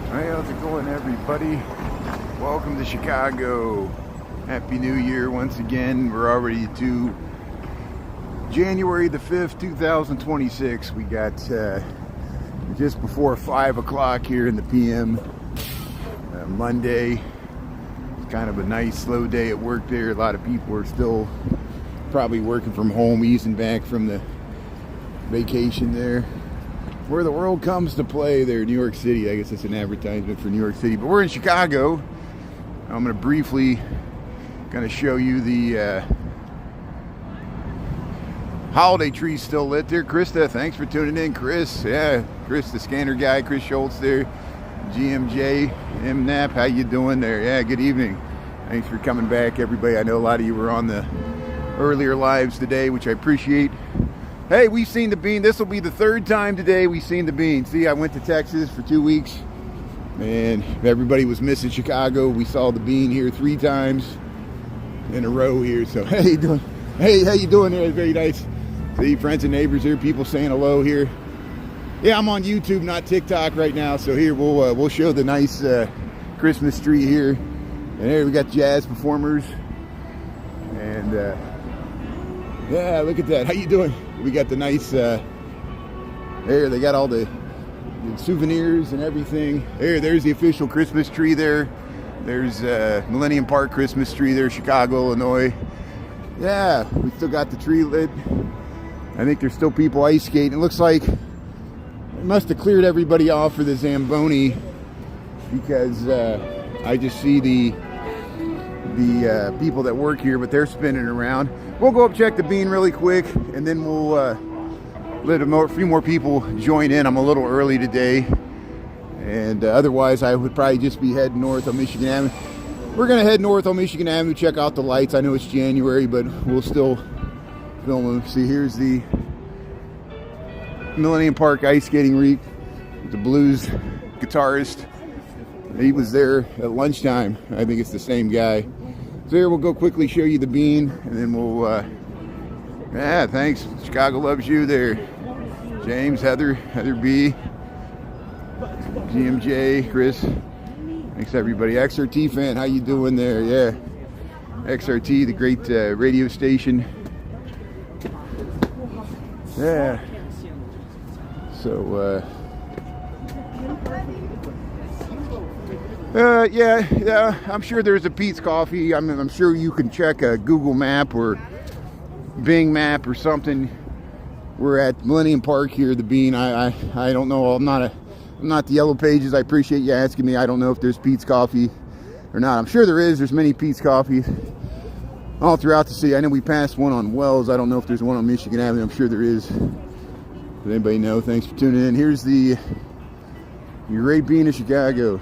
Hey, how's it going, everybody? Welcome to Chicago. Happy New Year once again. We're already to January the 5th, 2026. We got just before 5 o'clock here in the PM. Monday. It's kind of a nice slow day at work there. A lot of people are still probably working from home, easing back from the vacation there. Where the world comes to play there, New York City. I guess it's an advertisement for New York City, but we're in Chicago. I'm going to briefly show you the holiday tree still lit there. Krista, thanks for tuning in. Chris, yeah, Chris, the scanner guy, Chris Schultz there. GMJ, MNAP, how you doing there? Yeah, good evening. Thanks for coming back, everybody. I know a lot of you were on the earlier lives today, which I appreciate. Hey, we've seen the bean. This will be the third time today we've seen the bean. See, I went to Texas for 2 weeks, and everybody was missing Chicago. We saw the bean here 3 times in a row here. So, hey, you doing? Hey, how you doing there? Very nice. See, friends and neighbors here, people saying hello here. Yeah, I'm on YouTube, not TikTok right now. So here, we'll show the nice Christmas tree here. And here we got jazz performers. And yeah, look at that. How you doing? We got the nice, there, they got all the souvenirs and everything. There's the official Christmas tree there. There's Millennium Park Christmas tree there, Chicago, Illinois. Yeah, we still got the tree lit. I think there's still people ice skating. It looks like it must have cleared everybody off for the Zamboni, because I just see the people that work here, but they're spinning around. We'll go up check the bean really quick, and then we'll let a few more people join in. I'm a little early today, and otherwise I would probably just be heading north on Michigan Ave. We're gonna head north on Michigan Avenue, check out the lights. I know it's January, but we'll still film them. See, here's the Millennium Park ice skating rink. The blues guitarist. He was there at lunchtime. I think it's the same guy. So here, we'll go quickly show you the bean, and then we'll, yeah, thanks. Chicago loves you there. James, Heather B, GMJ, Chris. Thanks, everybody. XRT fan, how you doing there? Yeah. XRT, the great radio station. Yeah. So, yeah, I'm sure there's a Pete's Coffee. I'm sure you can check a Google map or Bing map or something. We're at Millennium Park here, the bean. I don't know. I'm not the Yellow Pages. I appreciate you asking me. I don't know if there's Pete's Coffee or not. I'm sure there is. There's many Pete's Coffees all throughout the city. I know we passed one on Wells. I don't know if there's one on Michigan Ave. I'm sure there is. Does anybody know? Thanks for tuning in. Here's the great bean of Chicago.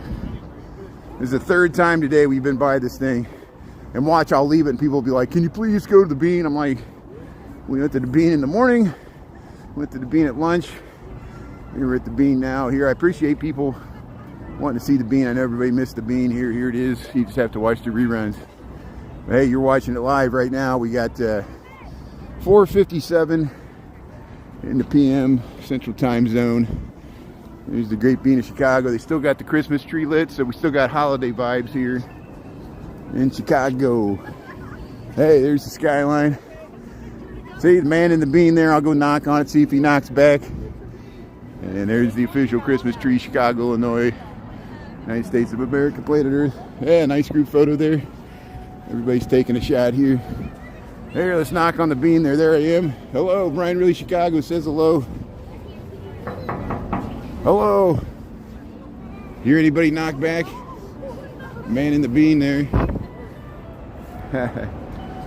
This is the third time today we've been by this thing. And watch, I'll leave it and people will be like, can you please go to the bean? I'm like, we went to the bean in the morning, went to the bean at lunch. We're at the bean now. Here, I appreciate people wanting to see the bean. I know everybody missed the bean. Here it is. You just have to watch the reruns. But hey, you're watching it live right now. We got 4:57 in the PM Central Time Zone. There's the great bean of Chicago. They still got the Christmas tree lit, so we still got holiday vibes here in Chicago. Hey, there's the skyline. See the man in the bean there. I'll go knock on it, see if he knocks back. And there's the official Christmas tree, Chicago, Illinois. United States of America, planet Earth. Yeah, nice group photo there. Everybody's taking a shot here. There, let's knock on the bean there. There I am. Hello, Brian Really Chicago says hello. Hello. Hear anybody knock back? Man in the bean there.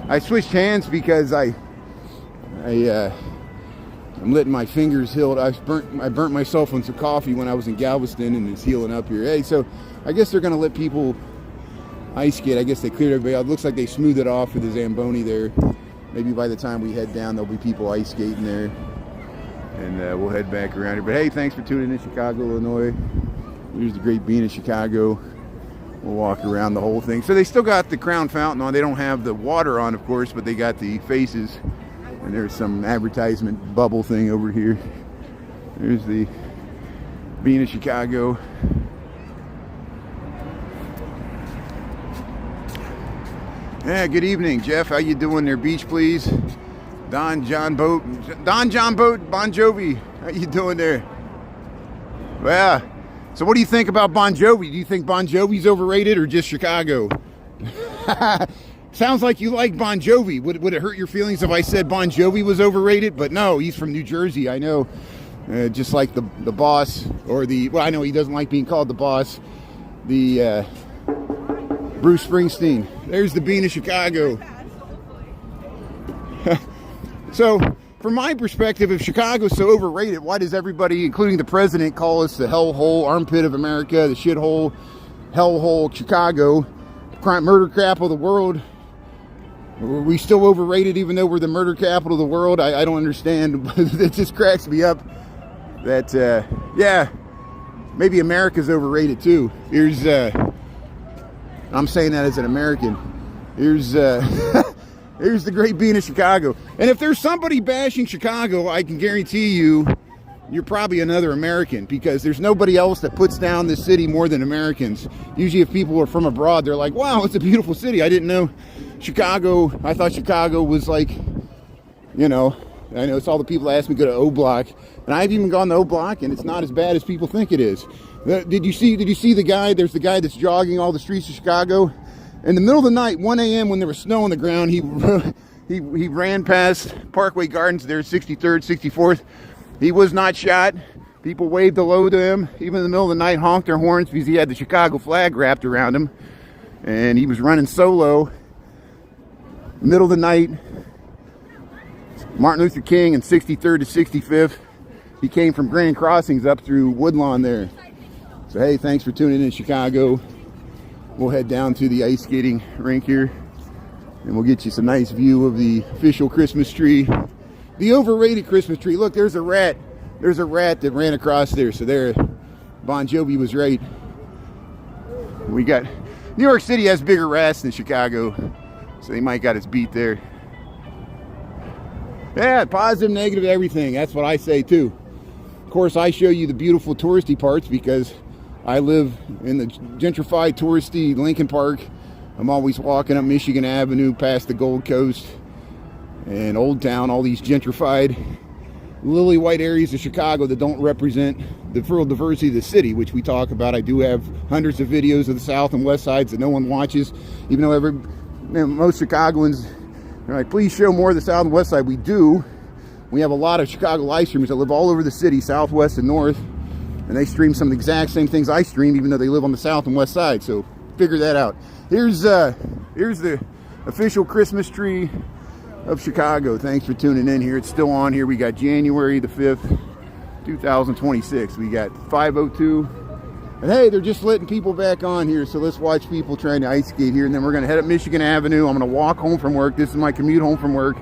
I switched hands because I'm letting my fingers heal. I burnt myself on some coffee when I was in Galveston, and it's healing up here. Hey, so I guess they're gonna let people ice skate. I guess they cleared everybody out. It looks like they smoothed it off for the Zamboni there. Maybe by the time we head down, there'll be people ice skating there. And we'll head back around here. But hey, thanks for tuning in, Chicago, Illinois. Here's the great bean of Chicago. We'll walk around the whole thing. So they still got the crown fountain on. They don't have the water on, of course, but they got the faces. And there's some advertisement bubble thing over here. There's the bean of Chicago. Yeah, good evening, Jeff. How you doing there, Beach, please? Don John Boat, Bon Jovi. How you doing there? Well, so what do you think about Bon Jovi? Do you think Bon Jovi's overrated or just Chicago? Sounds like you like Bon Jovi. Would it hurt your feelings if I said Bon Jovi was overrated? But no, he's from New Jersey. I know. Just like the boss, or well, I know he doesn't like being called the boss. The Bruce Springsteen. There's the Bean of Chicago. So, from my perspective, if Chicago's so overrated, why does everybody, including the president, call us the hellhole, armpit of America, the shithole, hellhole, Chicago, murder capital of the world? Are we still overrated even though we're the murder capital of the world? I don't understand. It just cracks me up that, yeah, maybe America's overrated too. Here's, I'm saying that as an American. Here's, here's the great Bean of Chicago. And if there's somebody bashing Chicago, I can guarantee you, you're probably another American, because there's nobody else that puts down this city more than Americans. Usually if people are from abroad, they're like, wow, it's a beautiful city. I didn't know Chicago, I thought Chicago was like, you know, I know it's all the people that ask me to go to O Block, and I've even gone to O Block, and it's not as bad as people think it is. Did you see the guy? There's the guy that's jogging all the streets of Chicago. In the middle of the night, 1 a.m. when there was snow on the ground, he ran past Parkway Gardens there, 63rd, 64th. He was not shot. People waved hello to him. Even in the middle of the night, honked their horns because he had the Chicago flag wrapped around him. And he was running solo. Middle of the night, Martin Luther King and 63rd to 65th. He came from Grand Crossings up through Woodlawn there. So hey, thanks for tuning in, Chicago. We'll head down to the ice skating rink here, and we'll get you some nice view of the official Christmas tree. The overrated Christmas tree. Look, there's a rat. There's a rat that ran across there. So there, Bon Jovi was right. We got, New York City has bigger rats than Chicago, so they might got us beat there. Yeah, positive, negative, everything. That's what I say too. Of course, I show you the beautiful touristy parts because I live in the gentrified, touristy Lincoln Park. I'm always walking up Michigan Avenue past the Gold Coast and Old Town, all these gentrified, lily white areas of Chicago that don't represent the full diversity of the city, which we talk about. I do have hundreds of videos of the South and West Sides that no one watches, even though most Chicagoans are like, please show more of the South and West Side. We do. We have a lot of Chicago live streamers that live all over the city, South, West, and North. And they stream some of the exact same things I stream, even though they live on the South and West Side. So figure that out. Here's the official Christmas tree of Chicago. Thanks for tuning in here. It's still on here. We got January the 5th, 2026. We got 5:02. And hey, they're just letting people back on here. So let's watch people trying to ice skate here. And then we're going to head up Michigan Avenue. I'm going to walk home from work. This is my commute home from work.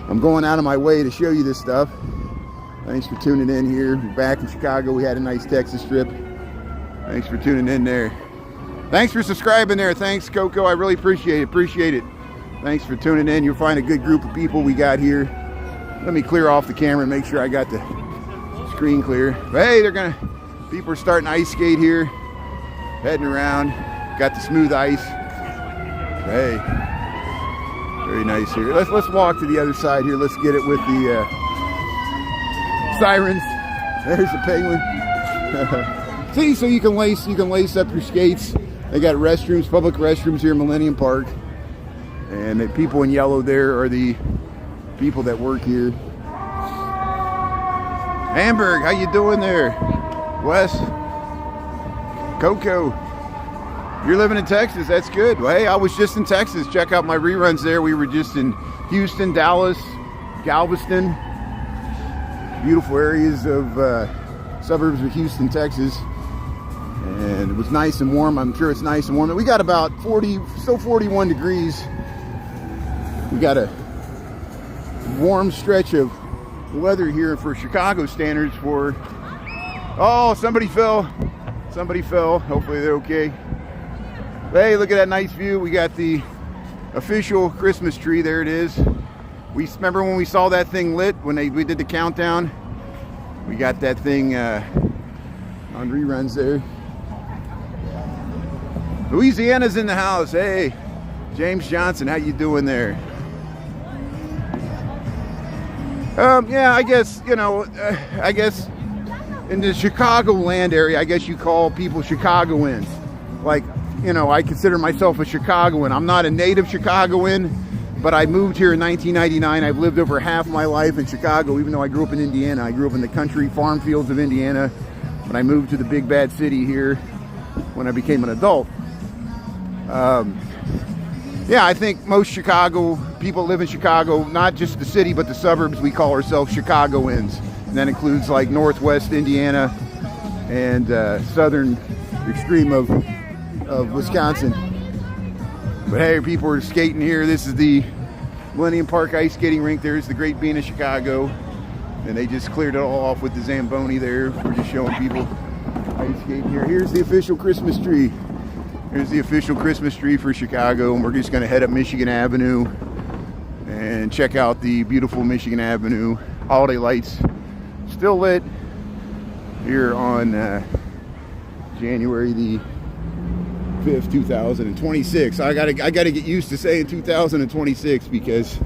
I'm going out of my way to show you this stuff. Thanks for tuning in here. We're back in Chicago. We had a nice Texas trip. Thanks for tuning in there. Thanks for subscribing there. Thanks, Coco. I really appreciate it. Thanks for tuning in. You'll find a good group of people we got here. Let me clear off the camera and make sure I got the screen clear. But hey, people are starting to ice skate here. Heading around. Got the smooth ice. Hey, very nice here. Let's walk to the other side here. Let's get it with the sirens. There's the penguin. See, so you can lace up your skates. They got restrooms, public restrooms here in Millennium Park. And the people in yellow there are the people that work here. Hamburg, how you doing there? Wes? Coco? You're living in Texas, that's good. Well, hey, I was just in Texas. Check out my reruns there. We were just in Houston, Dallas, Galveston. Beautiful areas of suburbs of Houston, Texas. And it was nice and warm. I'm sure it's nice and warm. We got about 41 degrees. We got a warm stretch of weather here for Chicago standards for... Oh, somebody fell. Hopefully they're okay. Hey, look at that nice view. We got the official Christmas tree. There it is. We remember when we saw that thing lit when we did the countdown. We got that thing on reruns there. Louisiana's in the house. Hey, James Johnson, how you doing there? Yeah, I guess, you know, I guess in the Chicagoland area, I guess you call people Chicagoans. Like, you know, I consider myself a Chicagoan. I'm not a native Chicagoan, but I moved here in 1999. I've lived over half my life in Chicago, even though I grew up in Indiana. I grew up in the country farm fields of Indiana, but I moved to the big bad city here when I became an adult. Yeah, I think most Chicago people live in Chicago, not just the city, but the suburbs. We call ourselves Chicagoans. And that includes like northwest Indiana and southern extreme of Wisconsin. But hey, people are skating here. This is the Millennium Park ice skating rink. There's the Great Bean of Chicago. And they just cleared it all off with the Zamboni there. We're just showing people ice skating here. Here's the official Christmas tree. Here's the official Christmas tree for Chicago, and we're just going to head up Michigan Avenue and check out the beautiful Michigan Avenue holiday lights. Still lit here on January the 5th, 2026. I gotta get used to saying 2026 because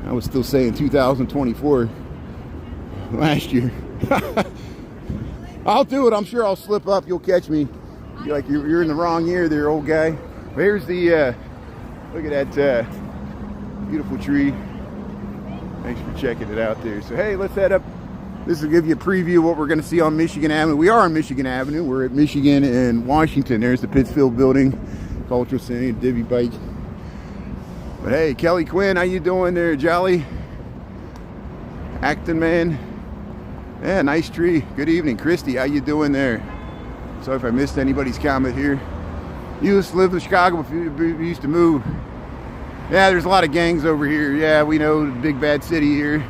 I was still saying 2024 last year. I'll do it. I'm sure I'll slip up. You'll catch me. You're like, you're in the wrong year there, old guy. But here's the, look at that beautiful tree. Thanks for checking it out there. So, hey, let's head up. This will give you a preview of what we're going to see on Michigan Avenue. We are on Michigan Avenue. We're at Michigan and Washington. There's the Pittsfield building, Cultural Center, Divvy Bike. But hey, Kelly Quinn, how you doing there, Jolly? Acton Man. Yeah, nice tree. Good evening. Christy, how you doing there? Sorry if I missed anybody's comment here. You used to live in Chicago before you used to move. Yeah, there's a lot of gangs over here. Yeah, we know the big bad city here.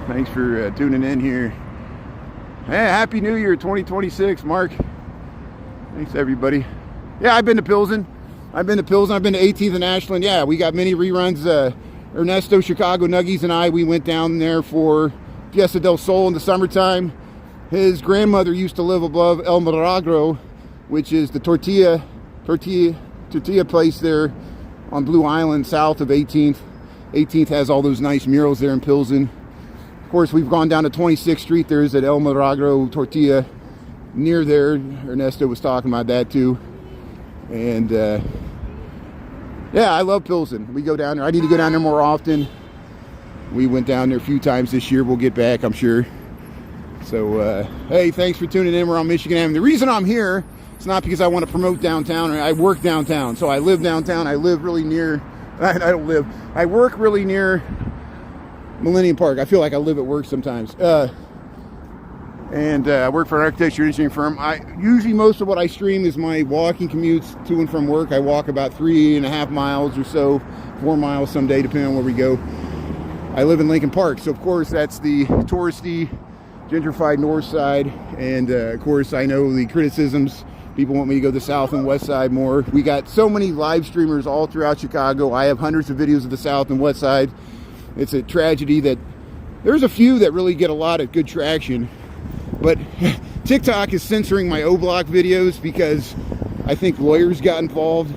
Thanks for tuning in here. Hey, Happy New Year 2026, Mark. Thanks, everybody. Yeah, I've been to Pilsen. I've been to 18th and Ashland. Yeah, we got many reruns. Ernesto, Chicago Nuggies, and I, we went down there for Fiesta del Sol in the summertime. His grandmother used to live above El Milagro, which is the tortilla place there on Blue Island, south of 18th. 18th has all those nice murals there in Pilsen. Of course, we've gone down to 26th Street. There's at El Milagro Tortilla near there. Ernesto was talking about that too. And yeah, I love Pilsen. We go down there. I need to go down there more often. We went down there a few times this year. We'll get back, I'm sure. So, hey, thanks for tuning in. We're on Michigan Ave. The reason I'm here, it's not because I want to promote downtown. I work downtown. So I live downtown. I live really near, I work really near Millennium Park. I feel like I live at work sometimes. And I work for an architecture engineering firm. Usually most of what I stream is my walking commutes to and from work. I walk about 3.5 miles or so, 4 miles someday, depending on where we go. I live in Lincoln Park. So, of course, that's the touristy, gentrified north side, and of course I know the criticisms. People want me to go to the south and west side more. We got so many live streamers all throughout Chicago. I have hundreds of videos of the south and west side. It's a tragedy that there's a few that really get a lot of good traction, but TikTok is censoring my O-Block videos because I think lawyers got involved.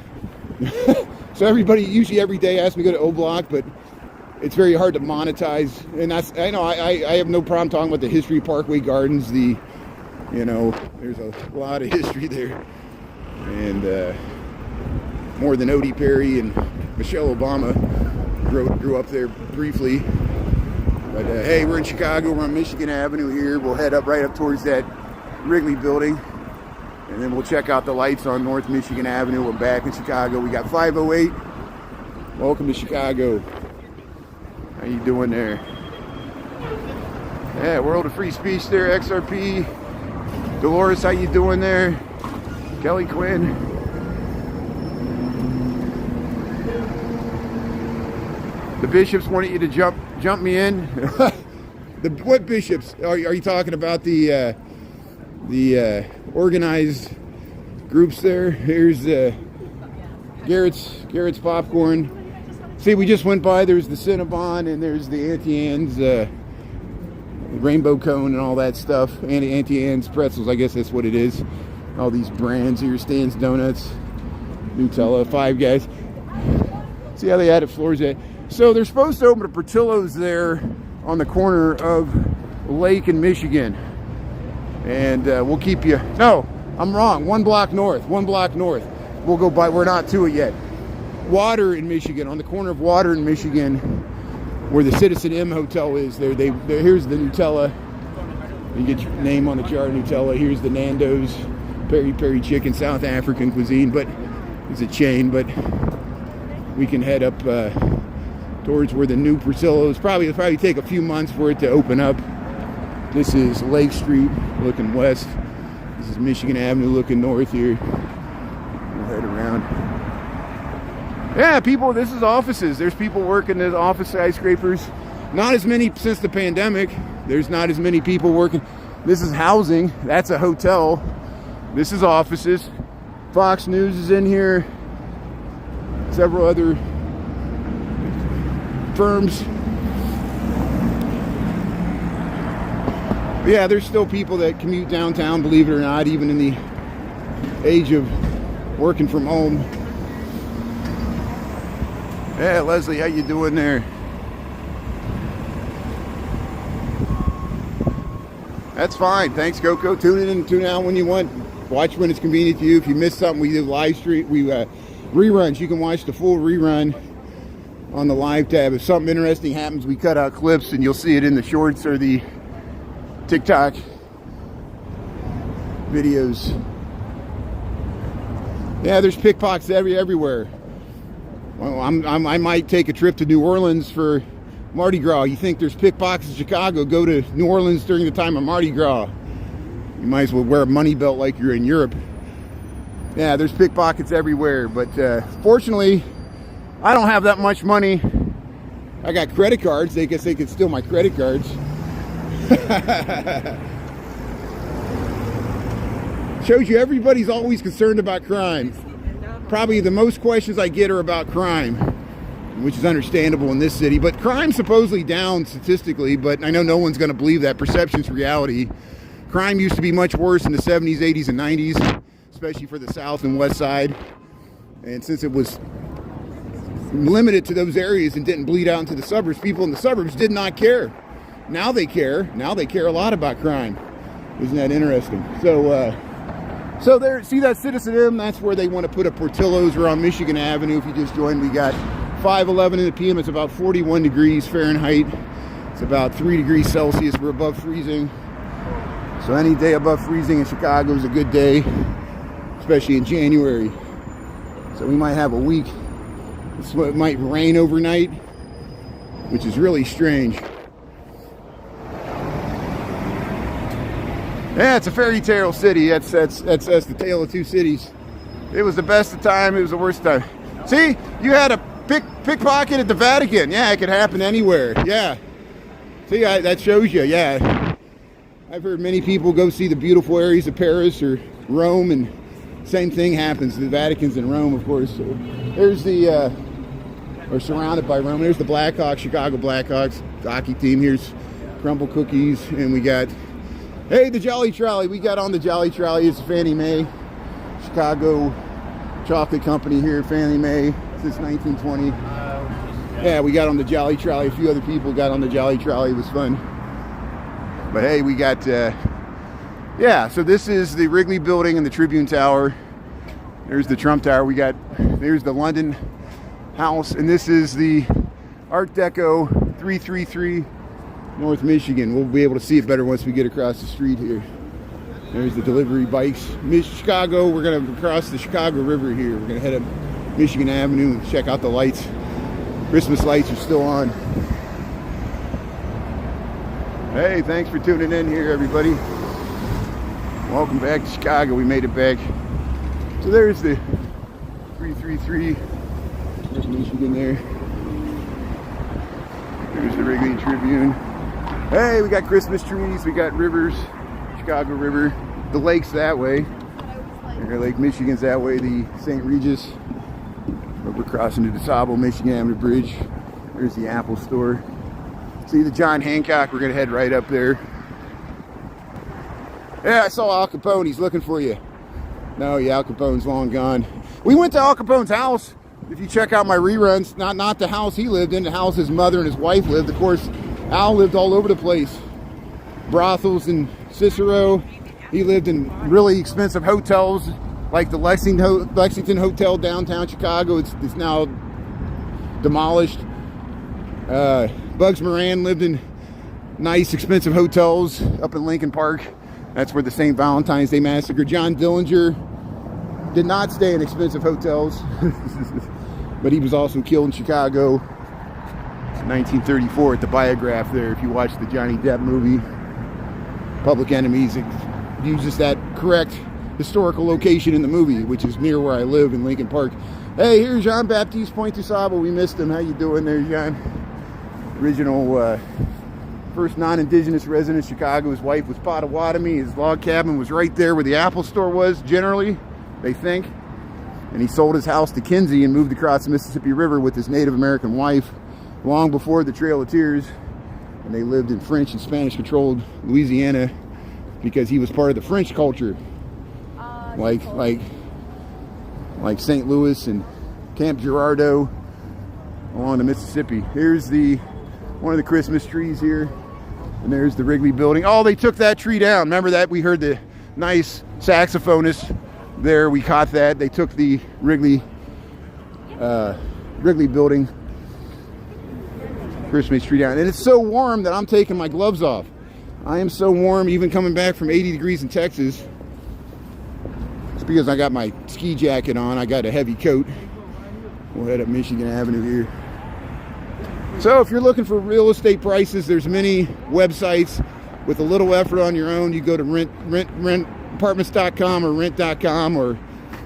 So everybody usually every day asks me to go to O-Block, but it's very hard to monetize. And that's, I know I have no problem talking about the history of Parkway Gardens. You know, there's a lot of history there. And more than Odie Perry and Michelle Obama grew up there briefly. But hey, we're in Chicago. We're on Michigan Avenue here. We'll head up right up towards that Wrigley building. And then we'll check out the lights on North Michigan Avenue. We're back in Chicago. We got 508. Welcome to Chicago. How you doing there? Yeah, World of Free Speech there, XRP. Dolores, how you doing there? Kelly Quinn. The bishops wanted you to jump me in. What bishops? Are you talking about the organized groups there? Here's Garrett's Popcorn. See, we just went by. There's the Cinnabon and there's the Auntie Anne's Rainbow Cone and all that stuff. Auntie Anne's Pretzels, I guess that's what it is. All these brands here, Stan's Donuts, Nutella, Five Guys. See how they added floors at. So they're supposed to open a Portillo's there on the corner of Lake and Michigan. And we'll keep you, no, I'm wrong, 1 block north. We'll go by, we're not to it yet. Water in Michigan, on the corner of Water in Michigan, where the Citizen M Hotel is. Here's the Nutella. You get your name on the jar of Nutella. Here's the Nando's peri peri chicken, South African cuisine, but it's a chain. But we can head up towards where the new Portillo's. It'll probably take a few months for it to open up. This is Lake Street looking west. This is Michigan Avenue looking north here. We'll head around. Yeah, people, this is offices. There's people working in office skyscrapers. Not as many since the pandemic. There's not as many people working. This is housing. That's a hotel. This is offices. Fox News is in here. Several other firms. But yeah, there's still people that commute downtown, believe it or not, even in the age of working from home. Yeah, Leslie, how you doing there? That's fine. Thanks, Coco. Tune in and tune out when you want. Watch when it's convenient to you. If you miss something, we do live stream. We reruns. You can watch the full rerun on the live tab. If something interesting happens, we cut out clips, and you'll see it in the shorts or the TikTok videos. Yeah, there's pickpockets everywhere. Well, I might take a trip to New Orleans for Mardi Gras. You think there's pickpockets in Chicago? Go to New Orleans during the time of Mardi Gras. You might as well wear a money belt like you're in Europe. Yeah, there's pickpockets everywhere. But fortunately, I don't have that much money. I got credit cards. They guess they could steal my credit cards. Shows you everybody's always concerned about crime. Probably the most questions I get are about crime, which is understandable in this city. But crime's supposedly down statistically, but I know no one's going to believe that. Perception's reality. Crime used to be much worse in the 70s, 80s, and 90s, especially for the South and West Side. And since it was limited to those areas and didn't bleed out into the suburbs, people in the suburbs did not care. Now they care. Now they care a lot about crime. Isn't that interesting? So there, see that Citizen M? That's where they want to put a Portillo's. We're on Michigan Avenue. If you just joined, we got 5:11 in the p.m. It's about 41 degrees Fahrenheit. It's about 3 degrees Celsius. We're above freezing. So any day above freezing in Chicago is a good day, especially in January. So we might have a week. It might rain overnight, which is really strange. Yeah, it's a fairy tale city. That's the tale of two cities. It was the best of time. It was the worst time. See, you had a pickpocket at the Vatican. Yeah, it could happen anywhere. Yeah. See, that shows you. Yeah. I've heard many people go see the beautiful areas of Paris or Rome, and same thing happens. The Vatican's in Rome, of course. So there's the, or surrounded by Rome. There's the Blackhawks, Chicago Blackhawks hockey team. Here's crumble cookies, and we got. Hey, the Jolly Trolley. We got on the Jolly Trolley. It's Fannie Mae, Chicago chocolate company here, Fannie Mae, since 1920. Yeah, we got on the Jolly Trolley. A few other people got on the Jolly Trolley. It was fun. But hey, we got, yeah, so this is the Wrigley Building and the Tribune Tower. There's the Trump Tower. There's the London House, and this is the Art Deco 333. North Michigan. We'll be able to see it better once we get across the street here. There's the delivery bikes. Chicago, we're going to cross the Chicago River here. We're going to head up Michigan Avenue and check out the lights. Christmas lights are still on. Hey, thanks for tuning in here, everybody. Welcome back to Chicago. We made it back. So there's the 333. There's Michigan there. There's the Wrigley Tribune. Hey, we got Christmas trees, we got rivers, Chicago River, the lake's that way. Lake Michigan's that way, the St. Regis. We're crossing the DeSable Michigan Avenue Bridge. There's the Apple Store. See the John Hancock, we're gonna head right up there. Yeah, I saw Al Capone, he's looking for you. No, yeah, Al Capone's long gone. We went to Al Capone's house if you check out my reruns, not the house he lived in, the house his mother and his wife lived. Of course, Al lived all over the place. Brothels in Cicero. He lived in really expensive hotels, like the Lexington Hotel downtown Chicago. It's now demolished. Bugs Moran lived in nice, expensive hotels up in Lincoln Park. That's where the St. Valentine's Day Massacre. John Dillinger did not stay in expensive hotels, but he was also killed in Chicago in 1934 at the Biograph there. If you watch the Johnny Depp movie, Public Enemies, it uses that correct historical location in the movie, which is near where I live in Lincoln Park. Hey, here's Jean-Baptiste Pointe-du-Sable. We missed him. How you doing there, Jean? Original first non-indigenous resident of Chicago. His wife was Potawatomi. His log cabin was right there where the Apple store was, generally, they think. And he sold his house to Kinsey and moved across the Mississippi River with his Native American wife long before the Trail of Tears. And they lived in French and Spanish-controlled Louisiana because he was part of the French culture. Like St. Louis and Camp Girardeau along the Mississippi. Here's one of the Christmas trees here. And there's the Wrigley building. Oh, they took that tree down. Remember that? We heard the nice saxophonist there. We caught that. They took the Wrigley building Christmas tree down. And it's so warm that I'm taking my gloves off. I am so warm, even coming back from 80 degrees in Texas. It's because I got my ski jacket on. I got a heavy coat. We'll head up Michigan Avenue here. So if you're looking for real estate prices, there's many websites with a little effort on your own. You go to rentapartments.com or rent.com or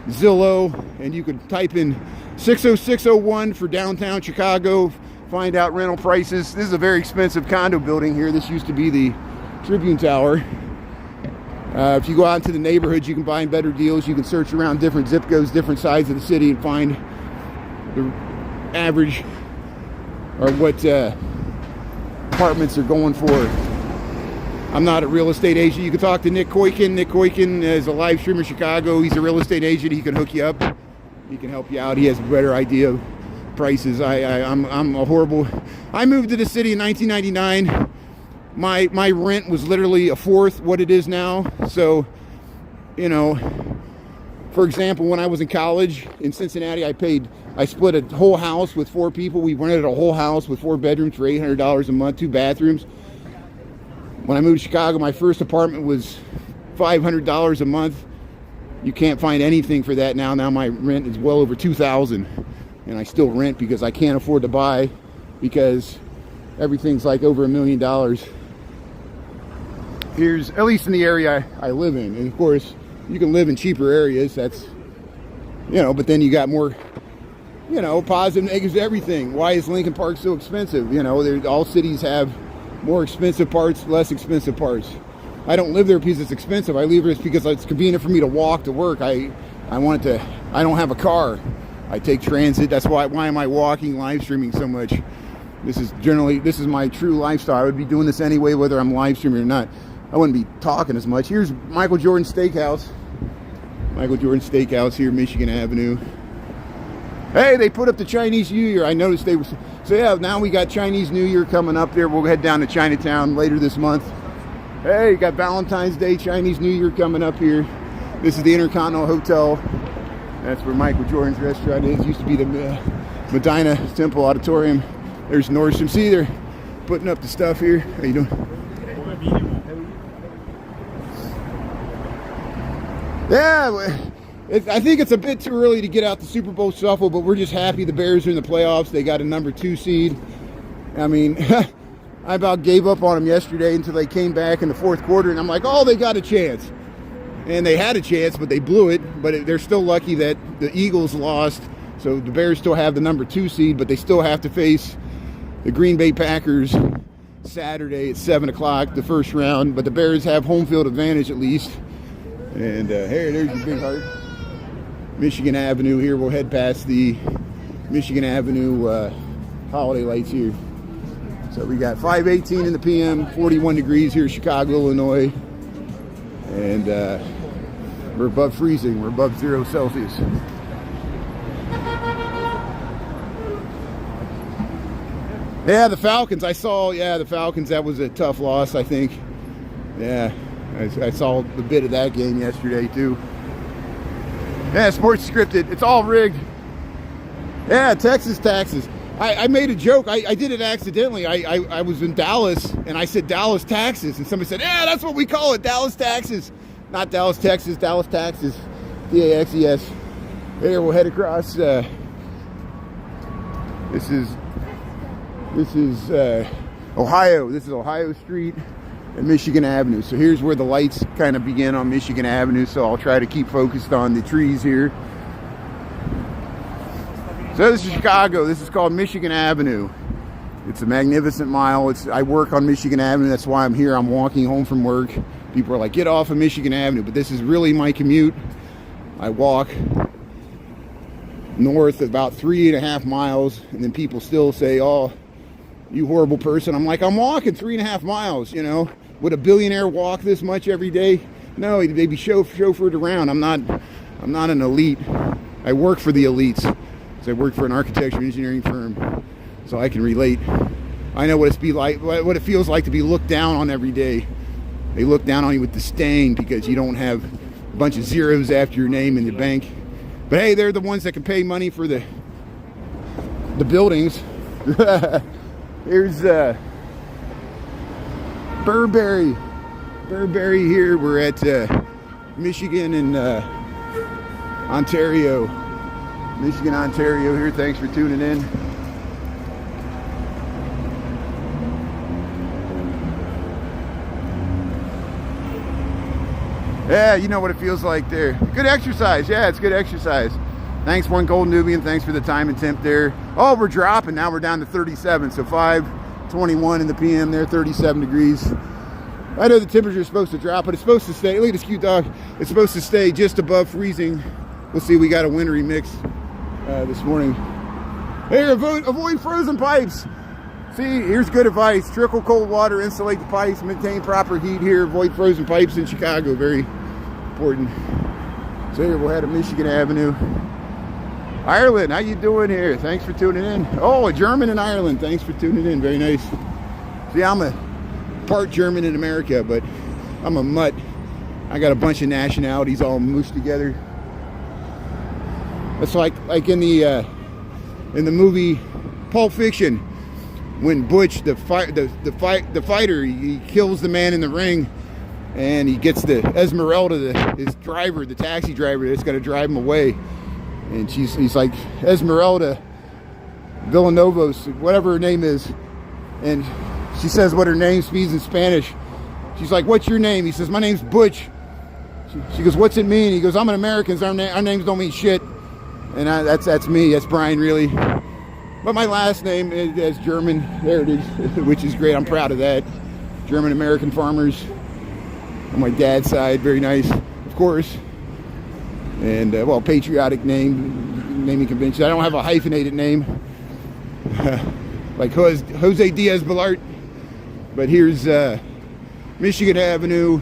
Zillow, and you can type in 60601 for downtown Chicago, find out rental prices. This is a very expensive condo building here. This used to be the Tribune Tower. If you go out into the neighborhoods, you can find better deals. You can search around different zip codes, different sides of the city, and find the average or what apartments are going for. I'm not a real estate agent. You can talk to Nick Koikin. Nick Koikin is a live streamer in Chicago. He's a real estate agent. He can hook you up. He can help you out. He has a better idea of prices. I'm a horrible. I moved to the city in 1999. My rent was literally a fourth what it is now. So, you know, for example, when I was in college in Cincinnati, I split a whole house with 4 people. We rented a whole house with 4 bedrooms for $800 a month, 2 bathrooms. When I moved to Chicago, my first apartment was $500 a month. You can't find anything for that now. Now my rent is well over $2,000, and I still rent because I can't afford to buy because everything's like over $1 million. Here's, at least in the area I live in, and of course you can live in cheaper areas. That's, you know, but then you got more, you know, positive, negatives, everything. Why is Lincoln Park so expensive? You know, all cities have more expensive parts, less expensive parts. I don't live there because it's expensive. I live there because it's convenient for me to walk to work. I don't have a car. I take transit. That's why am I walking, live streaming so much? This is my true lifestyle. I would be doing this anyway, whether I'm live streaming or not. I wouldn't be talking as much. Here's Michael Jordan Steakhouse. Michael Jordan Steakhouse here, Michigan Avenue. Hey, they put up the Chinese New Year. I noticed they were. So yeah, now we got Chinese New Year coming up there. We'll head down to Chinatown later this month. Hey, you got Valentine's Day, Chinese New Year coming up here. This is the Intercontinental Hotel. That's where Michael Jordan's restaurant is. Used to be the Medina Temple Auditorium. There's Nordstrom. See, they're putting up the stuff here. How you doing? Yeah, I think it's a bit too early to get out the Super Bowl shuffle, but we're just happy the Bears are in the playoffs. They got a number 2 seed. I mean, I about gave up on them yesterday until they came back in the 4th quarter, and I'm like, oh, they got a chance. And they had a chance, but they blew it. But they're still lucky that the Eagles lost, so the Bears still have the number 2 seed, but they still have to face the Green Bay Packers Saturday at 7 o'clock, the first round. But the Bears have home field advantage at least. And hey, there's your big heart. Michigan Avenue here. We'll head past the Michigan Avenue holiday lights here. So we got 5:18 in the PM, 41 degrees here in Chicago, Illinois. And we're above freezing. We're above 0 Celsius. Yeah, the Falcons. I saw. Yeah, the Falcons. That was a tough loss, I think. Yeah, I saw a bit of that game yesterday too. Yeah, sports scripted. It's all rigged. Yeah, Texas taxes. I made a joke. I did it accidentally. I was in Dallas and I said Dallas taxes, and somebody said, "Yeah, that's what we call it, Dallas taxes." Not Dallas, Texas. Dallas taxes. DAXES. Here we'll head across. This is Ohio. This is Ohio Street and Michigan Avenue. So here's where the lights kind of begin on Michigan Avenue. So I'll try to keep focused on the trees here. So this is Chicago. This is called Michigan Avenue. It's a magnificent mile. I work on Michigan Avenue. That's why I'm here. I'm walking home from work. People are like, get off of Michigan Avenue. But this is really my commute. I walk north about 3.5 miles. And then people still say, oh, you horrible person. I'm like, I'm walking 3.5 miles, you know. Would a billionaire walk this much every day? No, they'd be chauffeured around. I'm not an elite. I work for the elites. So I work for an architecture engineering firm, so I can relate. I know what it feels like to be looked down on every day. They look down on you with disdain because you don't have a bunch of zeros after your name in the bank. But hey, they're the ones that can pay money for the buildings. Here's Burberry here. We're at Michigan and Ontario. Michigan, Ontario here. Thanks for tuning in. Yeah, you know what it feels like there. Good exercise. Yeah, it's good exercise. Thanks, One Golden Nubian. Thanks for the time and temp there. Oh, we're dropping. Now we're down to 37. So 5:21 in the PM there, 37 degrees. I know the temperature is supposed to drop, but it's supposed to stay. Look at this cute dog. It's supposed to stay just above freezing. We'll see. We got a wintry mix this morning. Here, avoid frozen pipes. See, here's good advice. Trickle cold water, insulate the pipes, maintain proper heat here. Avoid frozen pipes in Chicago. Very important. So here we'll head to Michigan Avenue. Ireland, how you doing here? Thanks for tuning in. Oh, a German in Ireland. Thanks for tuning in. Very nice. See, I'm a part German in America, but I'm a mutt. I got a bunch of nationalities all mushed together. It's like in the movie Pulp Fiction, when Butch, the fighter, he kills the man in the ring, and he gets the Esmeralda, his driver, the taxi driver that's going to drive him away, and he's like, Esmeralda Villanovos, whatever her name is, and she says what her name means in Spanish. She's like, what's your name? He says, my name's Butch. She goes, what's it mean? He goes, I'm an American, our names don't mean shit. And that's me. That's Brian, really. But my last name is German. There it is, which is great. I'm proud of that. German American farmers on my dad's side. Very nice, of course. And well, patriotic naming convention. I don't have a hyphenated name like Jose Diaz-Balart. But here's Michigan Avenue,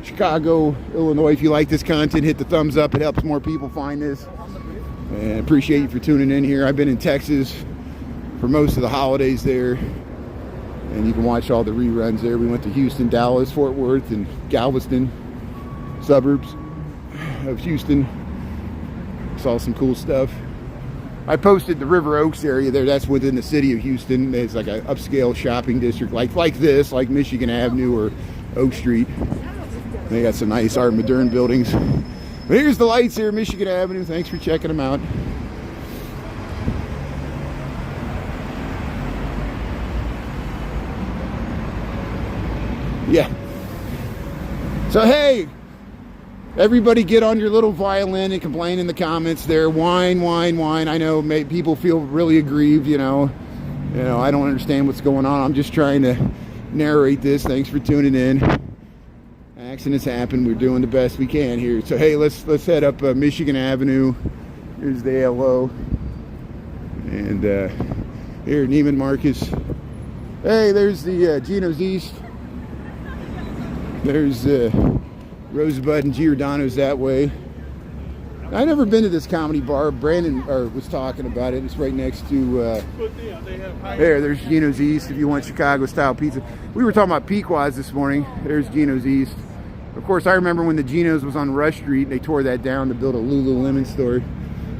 Chicago, Illinois. If you like this content, hit the thumbs up. It helps more people find this. And appreciate you for tuning in here. I've been in Texas for most of the holidays there, and you can watch all the reruns there. We went to Houston, Dallas, Fort Worth, and Galveston, suburbs of Houston. Saw some cool stuff. I posted the River Oaks area there. That's within the city of Houston. It's like an upscale shopping district, like this, like Michigan Avenue or Oak Street. They got some nice Art Moderne buildings. But here's the lights here, Michigan Avenue. Thanks for checking them out. Yeah. So hey, everybody get on your little violin and complain in the comments there. Whine, whine, whine. I know people feel really aggrieved, you know. I don't understand what's going on. I'm just trying to narrate this. Thanks for tuning in. Accidents happen. We're doing the best we can here. So hey, let's head up Michigan Avenue. Here's the ALO, and here Neiman Marcus. Hey, there's the Geno's East. There's Rosebud and Giordano's that way. I've never been to this comedy bar. Brandon was talking about it. It's right next to there's Gino's East if you want Chicago style pizza. We were talking about Pequod's this morning. There's Gino's East. Of course, I remember when the Gino's was on Rush Street, they tore that down to build a Lululemon store.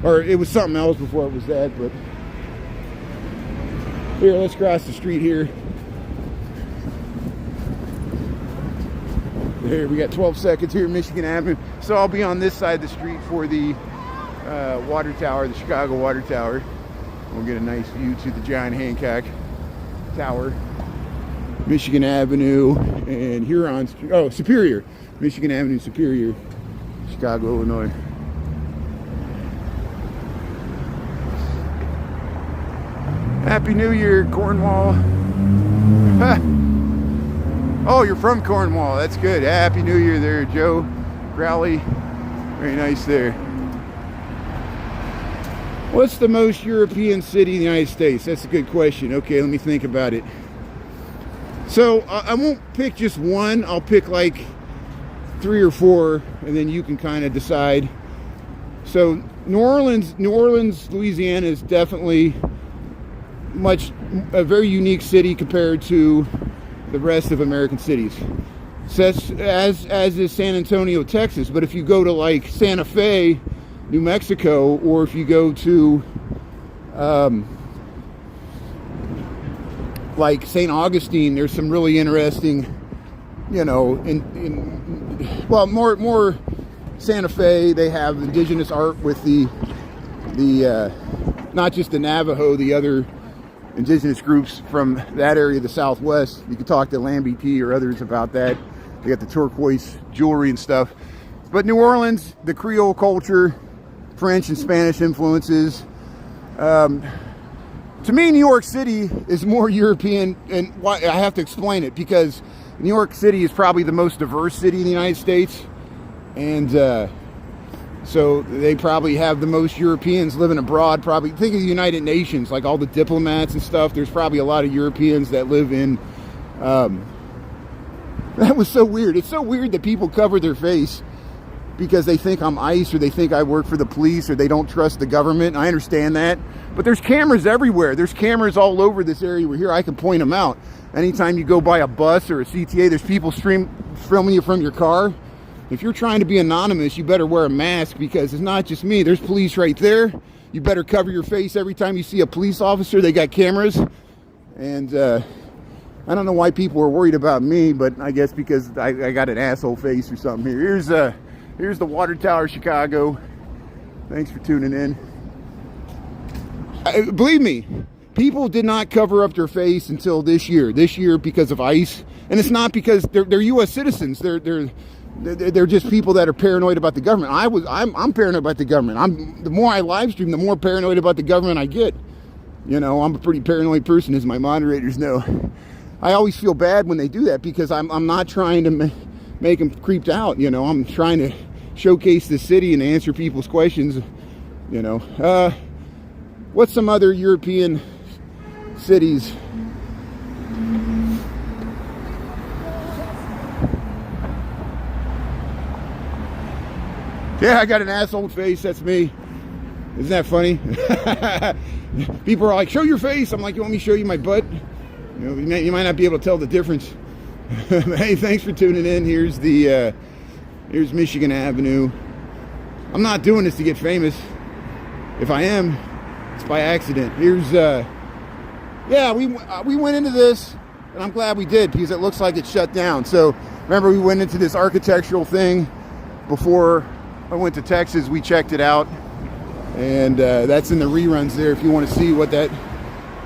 Or it was something else before it was that, but here, let's cross the street here. There, we got 12 seconds here, Michigan Avenue. So I'll be on this side of the street for the water tower, the Chicago water tower. We'll get a nice view to the John Hancock Tower, Michigan Avenue, and Huron Street. Oh, Superior, Michigan Avenue, Superior, Chicago, Illinois. Happy New Year, Cornwall. Oh, you're from Cornwall. That's good. Happy New Year there, Joe Crowley. Very nice there. What's the most European city in the United States? That's a good question. Okay, let me think about it. So I won't pick just one. I'll pick like 3 or 4, and then you can kind of decide. So New Orleans, Louisiana is definitely a very unique city compared to the rest of American cities. So as is San Antonio, Texas. But if you go to like Santa Fe, New Mexico, or if you go to like St. Augustine, there's some really interesting, you know, well, more Santa Fe, they have indigenous art with the not just the Navajo, the other indigenous groups from that area of the Southwest. You can talk to Lambie T or others about that. They got the turquoise jewelry and stuff. But New Orleans, the Creole culture, French and Spanish influences. To me, New York City is more European, and why I have to explain it, because New York City is probably the most diverse city in the United States, and so they probably have the most Europeans living abroad. Probably think of the United Nations, like all the diplomats and stuff. There's probably a lot of Europeans that live in. That was so weird. It's so weird that people cover their face because they think I'm ICE, or they think I work for the police, or they don't trust the government. I understand that, but there's cameras everywhere. There's cameras all over this area. We're here. I can point them out. Anytime you go by a bus or a CTA, there's people filming you from your car. If you're trying to be anonymous, you better wear a mask, because it's not just me. There's police right there. You better cover your face every time you see a police officer. They got cameras. And I don't know why people are worried about me, but I guess because I got an asshole face or something here. Here's the Water Tower, Chicago. Thanks for tuning in. Believe me, people did not cover up their face until this year. This year because of ICE. And it's not because they're U.S. citizens. They're just people that are paranoid about the government. I'm paranoid about the government. The more I live stream, the more paranoid about the government I get. You know, I'm a pretty paranoid person, as my moderators know. I always feel bad when they do that, because I'm not trying to make them creeped out. You know, I'm trying to showcase the city and answer people's questions. You know, what's some other European cities? Yeah, I got an asshole face. That's me. Isn't that funny? People are like, show your face. I'm like, you want me to show you my butt? You know, you might not be able to tell the difference. Hey, thanks for tuning in. Here's Michigan Avenue. I'm not doing this to get famous. If I am, it's by accident. Here's, yeah, we went into this, and I'm glad we did, because it looks like it's shut down. So remember, we went into this architectural thing before I went to Texas. We checked it out, and that's in the reruns there if you want to see what the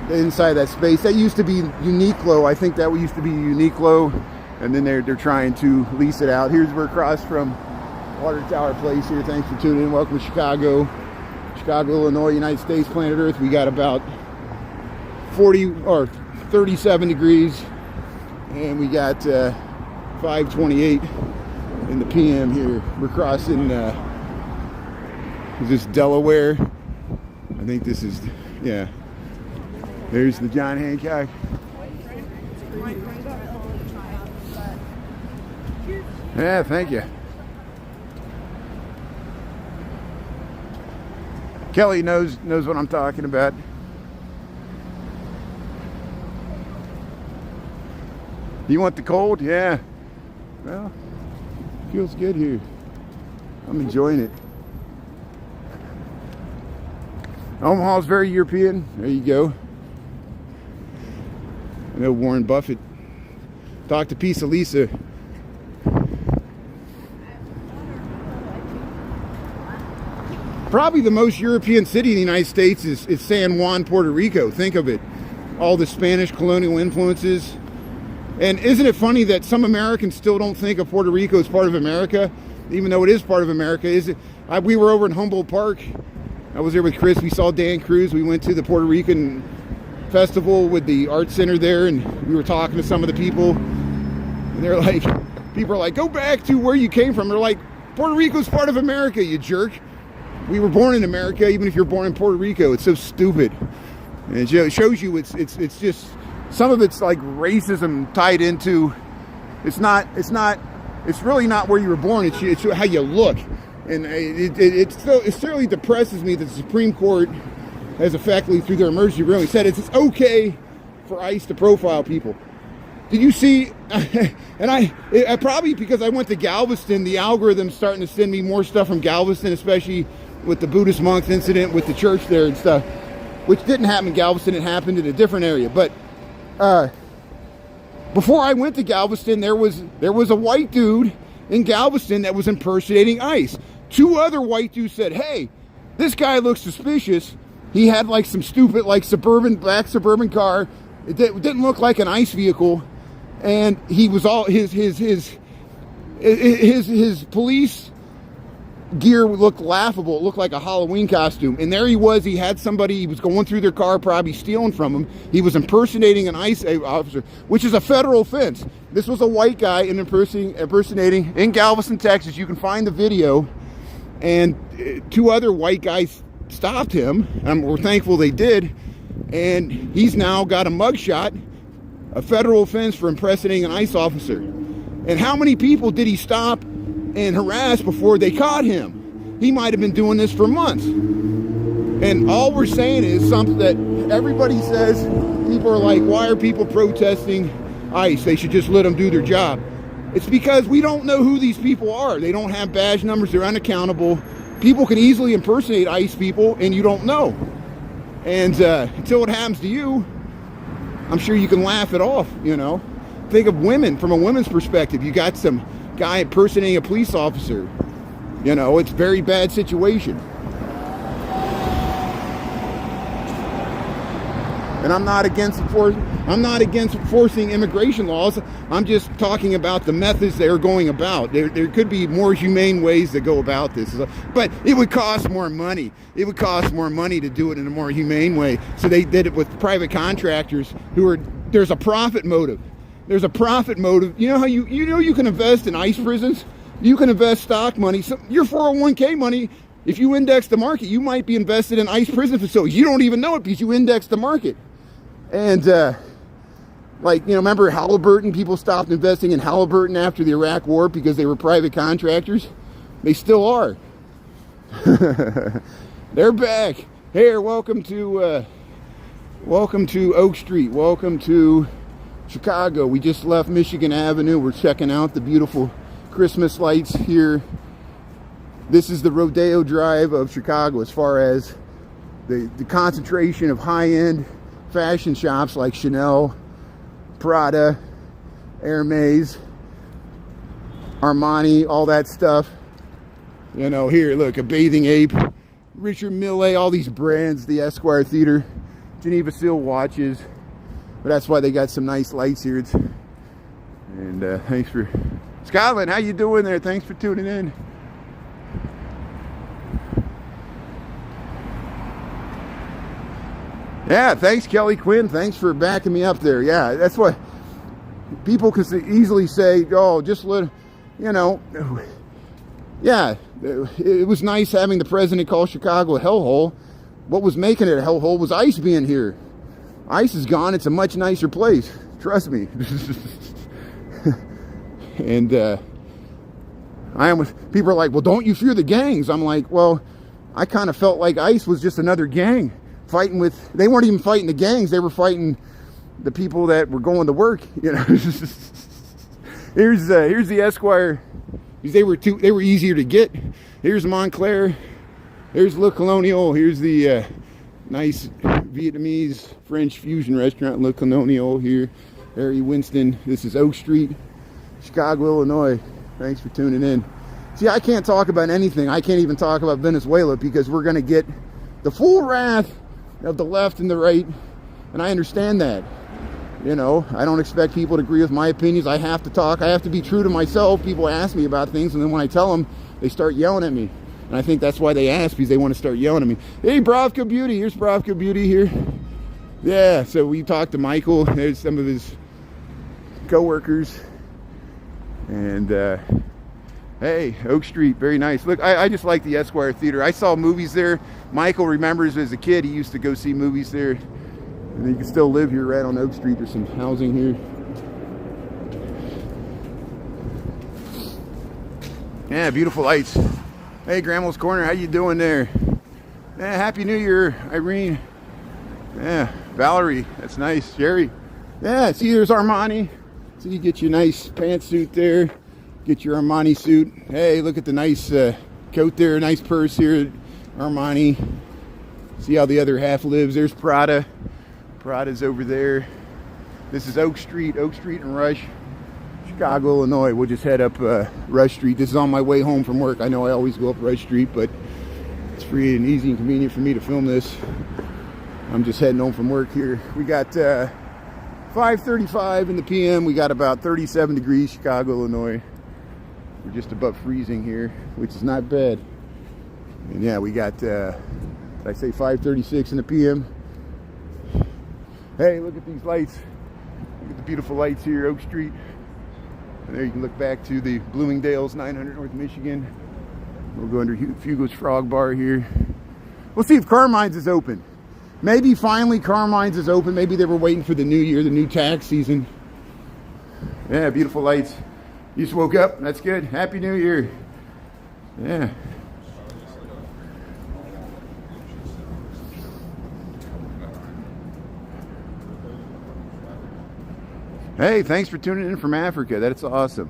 inside of that space. That used to be Uniqlo. I think that used to be Uniqlo, and then they're trying to lease it out. We're across from Water Tower Place here. Thanks for tuning in. Welcome to Chicago, Illinois, United States, planet Earth. We got about 37 degrees, and we got 5:28 in the PM here. We're crossing, is this Delaware? I think this is, yeah. There's the John Hancock. Yeah, thank you. Kelly knows what I'm talking about. You want the cold? Yeah. Well, feels good here. I'm enjoying it. Omaha's very European. There you go. I know Warren Buffett talked to Piece of Lisa. Probably the most European city in the United States is San Juan, Puerto Rico. Think of it. All the Spanish colonial influences. And isn't it funny that some Americans still don't think of Puerto Rico as part of America, even though it is part of America? We were over in Humboldt Park. I was there with Chris. We saw Dan Cruz. We went to the Puerto Rican festival with the art center there, and we were talking to some of the people. And they're like, people are like, go back to where you came from. They're like, Puerto Rico's part of America, you jerk. We were born in America, even if you're born in Puerto Rico. It's so stupid. And it shows you it's just, some of it's like racism tied into, it's really not where you were born, it's how you look. And it certainly depresses me that the Supreme Court has effectively, through their emergency ruling, said it's okay for ICE to profile people. Did you see, and I probably because I went to Galveston, the algorithm's starting to send me more stuff from Galveston, especially with the Buddhist monks incident with the church there and stuff, which didn't happen in Galveston, it happened in a different area. But before I went to Galveston, there was a white dude in Galveston that was impersonating ICE. Two other white dudes said, hey, this guy looks suspicious. He had like some stupid black suburban car. It didn't look like an ICE vehicle. And he was all his police gear looked laughable. It looked like a Halloween costume. And there he was. He had somebody. He was going through their car, probably stealing from him. He was impersonating an ICE officer, which is a federal offense. This was a white guy impersonating in Galveston, Texas. You can find the video. And two other white guys stopped him. We're thankful they did. And he's now got a mugshot, a federal offense for impersonating an ICE officer. And how many people did he stop and harass before they caught him? He might have been doing this for months. And all we're saying is something that everybody says. People are like, why are people protesting ICE? They should just let them do their job. It's because we don't know who these people are. They don't have badge numbers. They're unaccountable. People can easily impersonate ICE people and you don't know. And until it happens to you, I'm sure you can laugh it off, you know. Think of women from a women's perspective. You got some guy impersonating a police officer. You know, it's a very bad situation. And I'm not against enforcing immigration laws. I'm just talking about the methods they're going about. There could be more humane ways to go about this. But it would cost more money. It would cost more money to do it in a more humane way. So they did it with private contractors there's a profit motive. There's a profit motive. You know how you can invest in ICE prisons? You can invest stock money. So your 401k money, if you index the market, you might be invested in ICE prison facilities. You don't even know it because you index the market. And remember Halliburton? People stopped investing in Halliburton after the Iraq War because they were private contractors. They still are. They're back. Here, welcome to Oak Street. Welcome to Chicago. We just left Michigan Avenue. We're checking out the beautiful Christmas lights here. This is the Rodeo Drive of Chicago as far as the concentration of high-end fashion shops like Chanel, Prada, Hermes, Armani, all that stuff. You know, here, look, a Bathing Ape, Richard Mille, all these brands, the Esquire Theater, Geneva Seal watches. But that's why they got some nice lights here. And thanks for... Scotland, how you doing there? Thanks for tuning in. Yeah, thanks, Kelly Quinn. Thanks for backing me up there. Yeah, that's what people can easily say, oh, just let, you know. Yeah, it was nice having the president call Chicago a hellhole. What was making it a hellhole was ICE being here. ICE is gone. It's a much nicer place. Trust me. And people are like, well, don't you fear the gangs? I'm like, well, I kind of felt like ICE was just another gang fighting with, they weren't even fighting the gangs, they were fighting the people that were going to work, you know. Here's the Esquire. They were easier to get. Here's Montclair. Here's Le Colonial. Here's the nice Vietnamese French fusion restaurant, Le Colonial here. Harry Winston. This is Oak Street, Chicago, Illinois. Thanks for tuning in. See, I can't talk about anything. I can't even talk about Venezuela because we're going to get the full wrath of the left and the right. And I understand that. You know, I don't expect people to agree with my opinions. I have to talk. I have to be true to myself. People ask me about things, and then when I tell them, they start yelling at me. And I think that's why they ask, because they want to start yelling at me. Hey, Bravka Beauty. Here's Bravka Beauty here. Yeah, so we talked to Michael. There's some of his co-workers. And, hey, Oak Street, very nice. Look, I just like the Esquire Theater. I saw movies there. Michael remembers as a kid, he used to go see movies there. And you can still live here right on Oak Street. There's some housing here. Yeah, beautiful lights. Hey, Grandma's Corner, how you doing there? Yeah, Happy New Year, Irene. Yeah, Valerie, that's nice. Jerry. Yeah, see, there's Armani. So you get your nice pantsuit there. Get your Armani suit. Hey, look at the nice coat there. Nice purse here. Armani. See how the other half lives. There's Prada. Prada's over there. This is Oak Street and Rush, Chicago, Illinois. We'll just head up Rush Street. This is on my way home from work. I know I always go up Rush Street, but it's free and easy and convenient for me to film this. I'm just heading home from work here. We got 5:35 in the p.m. We got about 37 degrees, Chicago, Illinois. We're just above freezing here, which is not bad. And yeah, we got, did I say 5:36 in the p.m.? Hey, look at these lights. Look at the beautiful lights here, Oak Street. And there you can look back to the Bloomingdale's, 900 North Michigan. We'll go under Hugo's Frog Bar here. We'll see if Carmine's is open. Maybe finally Carmine's is open. Maybe they were waiting for the new year, the new tax season. Yeah, beautiful lights. You just woke up? That's good. Happy New Year. Yeah. Hey, thanks for tuning in from Africa. That's awesome.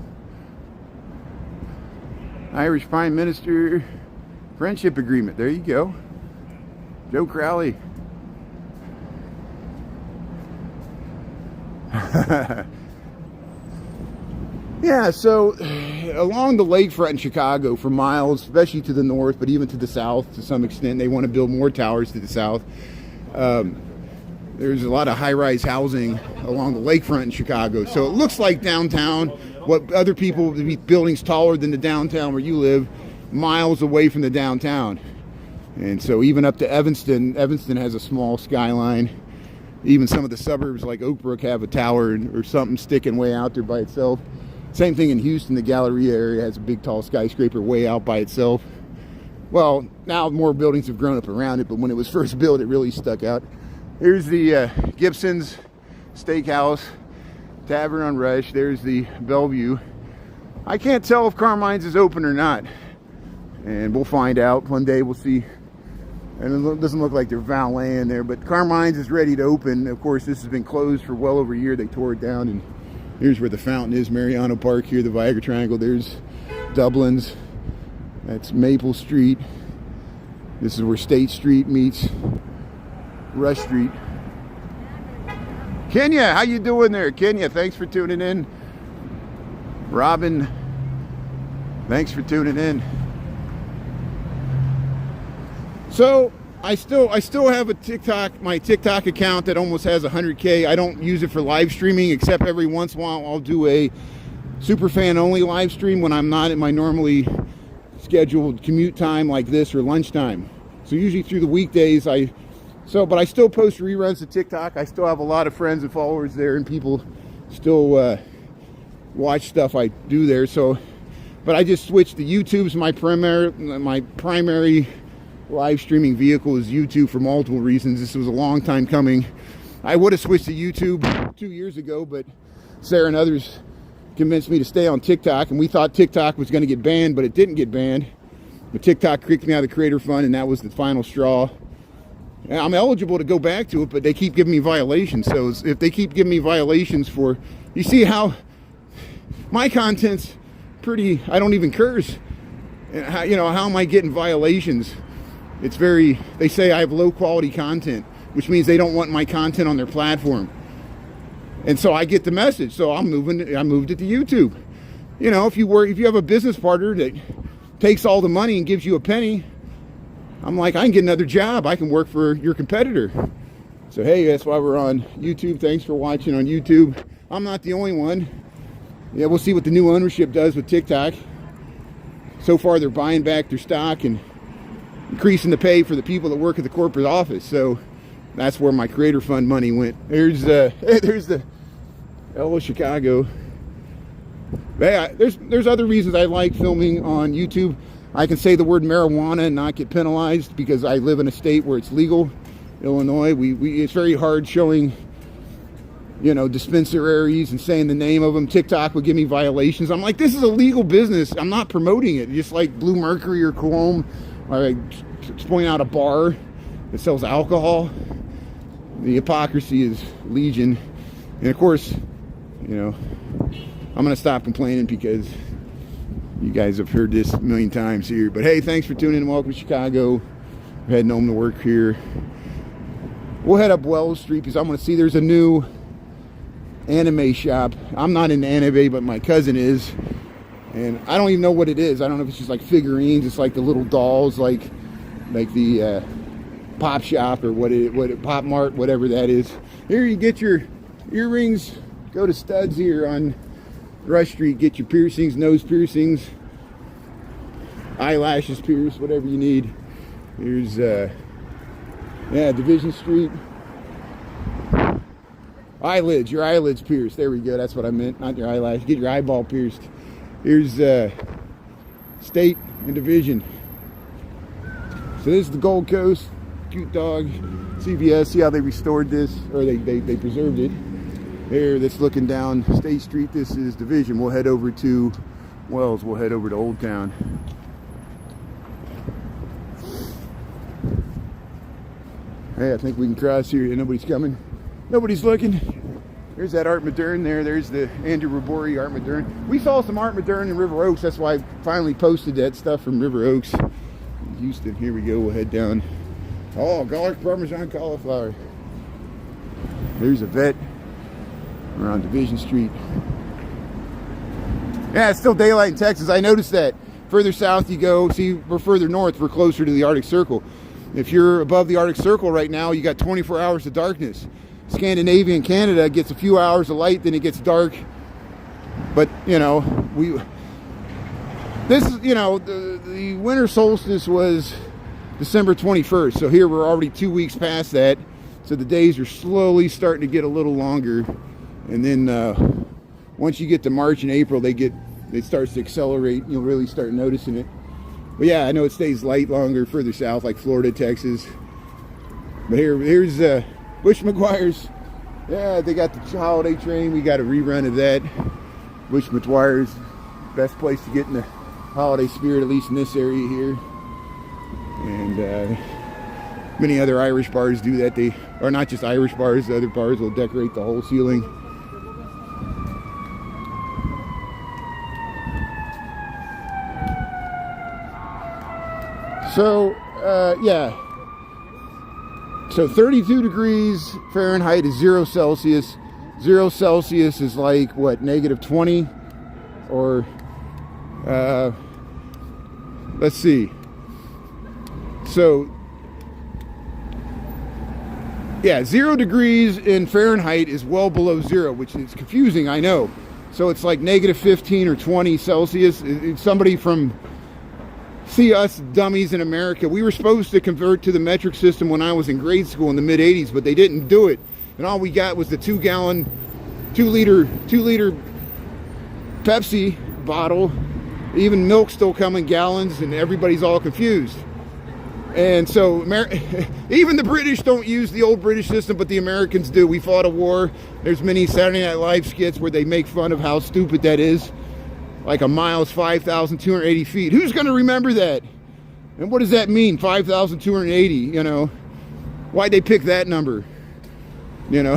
Irish Prime Minister Friendship Agreement. There you go. Joe Crowley. Yeah, so along the lakefront in Chicago for miles, especially to the north, but even to the south to some extent, they want to build more towers to the south. There's a lot of high-rise housing along the lakefront in Chicago. So it looks like downtown, what other people would be buildings taller than the downtown where you live, miles away from the downtown. And so even up to Evanston has a small skyline. Even some of the suburbs like Oak Brook have a tower or something sticking way out there by itself. Same thing in Houston, the Galleria area has a big tall skyscraper way out by itself. Well, now more buildings have grown up around it, but when it was first built, it really stuck out. Here's the Gibson's Steakhouse, Tavern on Rush. There's the Bellevue. I can't tell if Carmine's is open or not. And we'll find out. One day we'll see. And it doesn't look like they're valeting there, but Carmine's is ready to open. Of course, this has been closed for well over a year. They tore it down, and here's where the fountain is. Mariano Park here, the Viagra Triangle. There's Dublin's. That's Maple Street. This is where State Street meets Rush Street. Kenya, how you doing there? Kenya, thanks for tuning in. Robin, thanks for tuning in. So I still have a my TikTok account that almost has 100K. I don't use it for live streaming, except every once in a while I'll do a superfan only live stream when I'm not at my normally scheduled commute time like this or lunchtime. So usually through the weekdays but I still post reruns to TikTok. I still have a lot of friends and followers there, and people still watch stuff I do there. So, but I just switched to YouTube's my primary live streaming vehicle is YouTube for multiple reasons. This was a long time coming. I would have switched to YouTube 2 years ago, but Sarah and others convinced me to stay on TikTok, and we thought TikTok was going to get banned, but it didn't get banned. The TikTok kicked me out of the creator fund, and that was the final straw. And I'm eligible to go back to it, but they keep giving me violations. So if they keep giving me violations for, you see how my content's pretty, I don't even curse. How, you know, how am I getting violations? It's very, they say I have low quality content, which means they don't want my content on their platform. And so I get the message. So I moved it to YouTube. You know, if you have a business partner that takes all the money and gives you a penny, I'm like, I can get another job. I can work for your competitor. So hey, that's why we're on YouTube. Thanks for watching on YouTube. I'm not the only one. Yeah, we'll see what the new ownership does with TikTok. So far, they're buying back their stock and increasing the pay for the people that work at the corporate office. So that's where my creator fund money went. There's the LA Chicago. Yeah, there's other reasons I like filming on YouTube. I can say the word marijuana and not get penalized because I live in a state where it's legal. Illinois, it's very hard showing, you know, dispensaries and saying the name of them. TikTok would give me violations. I'm like, this is a legal business. I'm not promoting it. Just like Blue Mercury or Cologne, or I point out a bar that sells alcohol. The hypocrisy is legion. And of course, you know, I'm going to stop complaining because you guys have heard this a million times here. But hey, thanks for tuning in. Welcome to Chicago. We're heading home to work here. We'll head up Wells Street because I'm going to see there's a new anime shop. I'm not into anime, but my cousin is. And I don't even know what it is. I don't know if it's just like figurines. It's like the little dolls, like the Pop Shop or what Pop Mart, whatever that is. Here you get your earrings. Go to Studs here on Rush Street. Get your piercings, nose piercings, eyelashes pierced, whatever you need. Here's Division Street. Eyelids, your eyelids pierced. There we go. That's what I meant. Not your eyelash. Get your eyeball pierced. Here's State and Division. So this is the Gold Coast. Cute dog. CVS. See how they restored this, or they preserved it. There, that's looking down State Street. This is Division. We'll head over to Wells. We'll head over to Old Town. Hey, I think we can cross here. Nobody's coming. Nobody's looking. There's that Art Moderne there. There's the Andrew Robori Art Moderne. We saw some Art Moderne in River Oaks. That's why I finally posted that stuff from River Oaks. Houston, here we go. We'll head down. Oh, garlic parmesan cauliflower. There's a vet. We're on Division Street. Yeah, it's still daylight in Texas. I noticed that. Further south you go, see, we're further north, we're closer to the Arctic Circle. If you're above the Arctic Circle right now, you got 24 hours of darkness. Scandinavia and Canada gets a few hours of light, then it gets dark. But, you know, the winter solstice was December 21st. So here we're already 2 weeks past that. So the days are slowly starting to get a little longer. And then once you get to March and April, it starts to accelerate. You'll really start noticing it. But yeah, I know it stays light longer further south, like Florida, Texas. But here's Bush McGuire's. Yeah, they got the holiday train. We got a rerun of that. Bush McGuire's, best place to get in the holiday spirit, at least in this area here. And many other Irish bars do that. They are not just Irish bars. The other bars will decorate the whole ceiling. So, yeah. So 32 degrees Fahrenheit is 0 Celsius. 0 Celsius is like, what, negative 20? Or, let's see. So, yeah, 0 degrees in Fahrenheit is well below 0, which is confusing, I know. So it's like negative 15 or 20 Celsius. Somebody from... See, us dummies in America, we were supposed to convert to the metric system when I was in grade school in the mid 80s, but they didn't do it. And all we got was the 2 liter Pepsi bottle. Even milk's still come in gallons, and everybody's all confused. And so even the British don't use the old British system, but the Americans do. We fought a war. There's many Saturday Night Live skits where they make fun of how stupid that is. Like a mile is 5,280 feet. Who's going to remember that? And what does that mean? 5,280, you know? Why'd they pick that number? You know?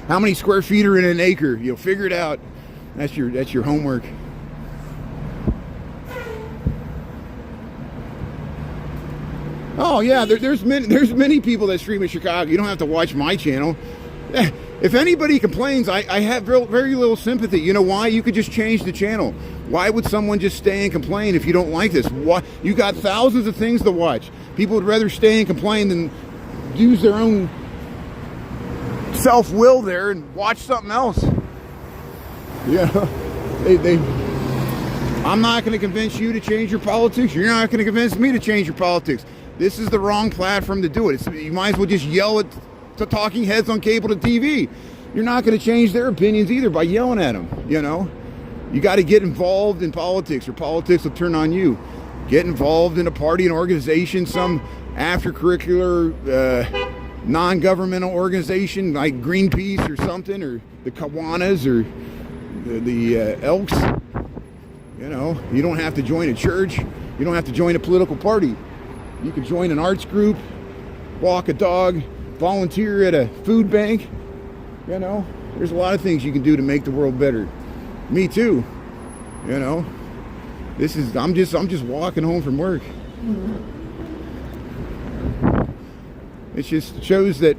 How many square feet are in an acre? You'll figure it out. That's your homework. Oh yeah, there's many people that stream in Chicago. You don't have to watch my channel. If anybody complains, I have very little sympathy. You know why? You could just change the channel. Why would someone just stay and complain if you don't like this? Why? You got thousands of things to watch. People would rather stay and complain than use their own self-will there and watch something else. Yeah, I'm not going to convince you to change your politics. You're not going to convince me to change your politics. This is the wrong platform to do it. You might as well just yell at the talking heads on cable to TV. You're not going to change their opinions either by yelling at them, you know. You got to get involved in politics or politics will turn on you. Get involved in a party, an organization, some after-curricular non-governmental organization like Greenpeace or something, or the Kiwanis or the Elks. You know, you don't have to join a church. You don't have to join a political party. You can join an arts group, walk a dog, volunteer at a food bank. You know, there's a lot of things you can do to make the world better. Me too. You know, I'm just walking home from work. It just shows that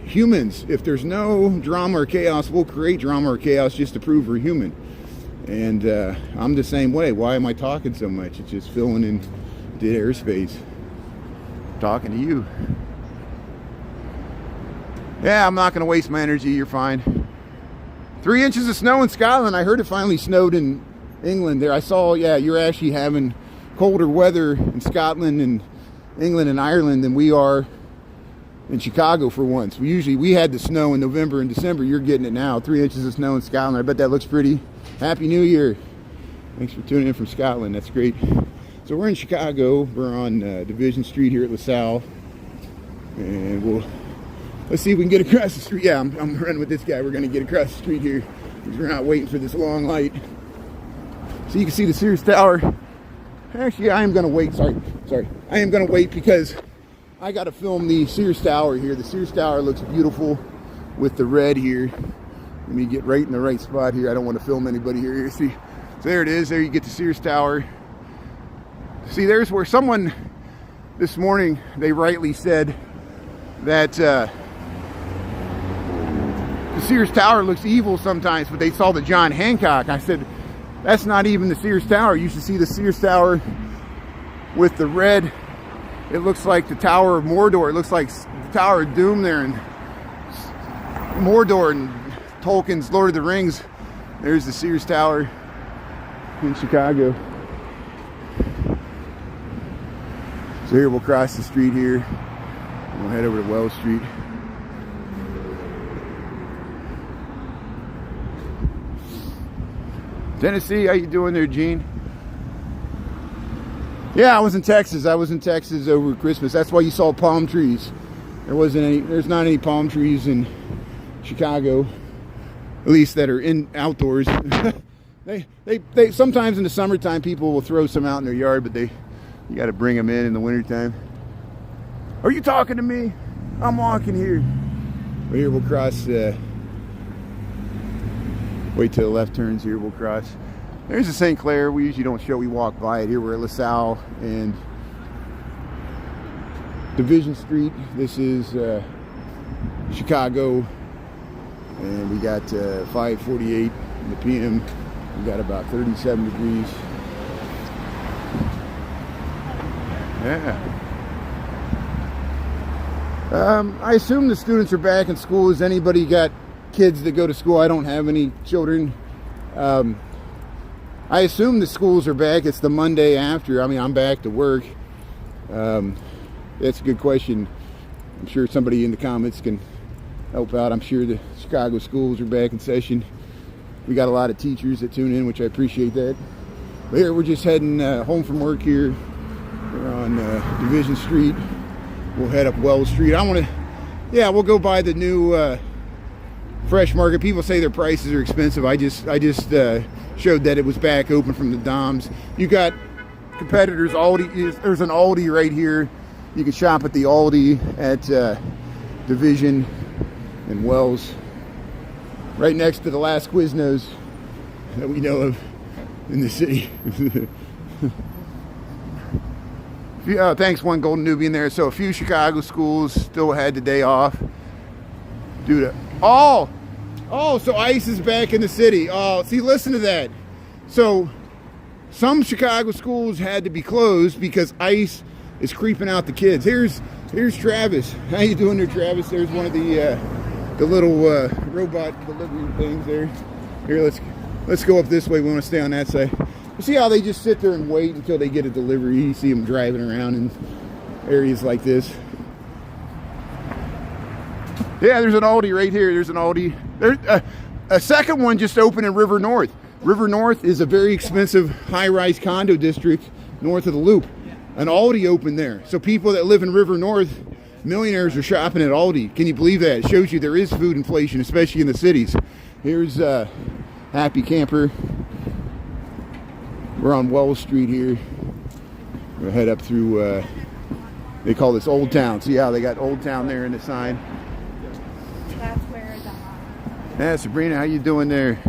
humans, if there's no drama or chaos, we'll create drama or chaos just to prove we're human. And I'm the same way. Why am I talking so much? It's just filling in dead airspace. Talking to you. Yeah, I'm not going to waste my energy. You're fine. 3 inches of snow in Scotland. I heard it finally snowed in England there. I saw, yeah, you're actually having colder weather in Scotland and England and Ireland than we are in Chicago for once. We had the snow in November and December. You're getting it now. 3 inches of snow in Scotland. I bet that looks pretty. Happy New Year. Thanks for tuning in from Scotland. That's great. So we're in Chicago. We're on Division Street here at LaSalle. And let's see if we can get across the street. Yeah, I'm running with this guy. We're going to get across the street here because we're not waiting for this long light. So you can see the Sears Tower. Actually, I am going to wait. Sorry. I am going to wait because I got to film the Sears Tower here. The Sears Tower looks beautiful with the red here. Let me get right in the right spot here. I don't want to film anybody here. See, so there it is. There you get the Sears Tower. See, there's where someone this morning, they rightly said that the Sears Tower looks evil sometimes, but they saw the John Hancock. I said, that's not even the Sears Tower. You should see the Sears Tower with the red. It looks like the Tower of Mordor. It looks like the Tower of Doom there in Mordor and Tolkien's Lord of the Rings. There's the Sears Tower in Chicago. So here we'll cross the street here. We'll head over to Wells Street. Tennessee, how you doing there, Gene? Yeah, I was in Texas. Over Christmas. That's why you saw palm trees. There's not any palm trees in Chicago, at least that are outdoors. they sometimes in the summertime people will throw some out in their yard, but you got to bring them in the wintertime. Are you talking to me? I'm walking here. Right here we'll cross. Wait till the left turns here. We'll cross. There's the St. Clair. We usually don't show. We walk by it here. We're at LaSalle and Division Street. This is Chicago, and we got 5:48 in the p.m. We got about 37 degrees. Yeah. I assume the students are back in school. Has anybody got kids that go to school? I don't have any children. I assume the schools are back. It's the Monday after. I mean, I'm back to work. That's a good question. I'm sure somebody in the comments can help out. I'm sure the Chicago schools are back in session. We got a lot of teachers that tune in, which I appreciate that. But here, we're just heading home from work here. We're on Division Street. We'll head up Wells Street. We'll go by the new Fresh market. People say their prices are expensive. I just showed that it was back open from the Doms. You got competitors. Aldi. There's an Aldi right here. You can shop at the Aldi at Division and Wells, right next to the last Quiznos that we know of in the city. Thanks, one Golden Nubian there. So a few Chicago schools still had the day off. Dude, so ICE is back in the city. Oh, see, listen to that. So some Chicago schools had to be closed because ICE is creeping out the kids. Here's Travis. How you doing there, Travis? There's one of the little robot delivery things there. Here, let's go up this way. We want to stay on that side. You see how they just sit there and wait until they get a delivery? You see them driving around in areas like this. Yeah, there's an Aldi right here. There's an Aldi. There's a second one just opened in River North. River North is a very expensive high-rise condo district north of the Loop. An Aldi opened there. So people that live in River North, millionaires, are shopping at Aldi. Can you believe that? It shows you there is food inflation, especially in the cities. Here's Happy Camper. We're on Wells Street here. We'll head up through, they call this Old Town. See how they got Old Town there in the sign? That's where the... Yeah, Sabrina, how you doing there?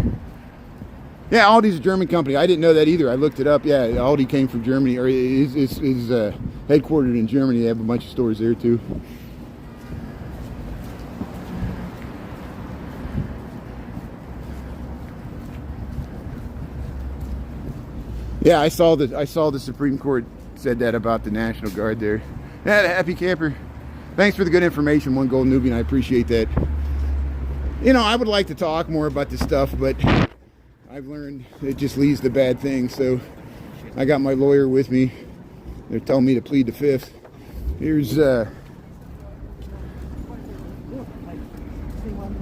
Yeah, Aldi's a German company. I didn't know that either. I looked it up. Yeah, Aldi came from Germany, or is headquartered in Germany. They have a bunch of stores there too. Yeah, I saw the Supreme Court said that about the National Guard there. Yeah, the Happy Camper. Thanks for the good information, one Golden Nubian. I appreciate that. You know, I would like to talk more about this stuff, but I've learned it just leads to bad things. So I got my lawyer with me. They're telling me to plead the fifth. Here's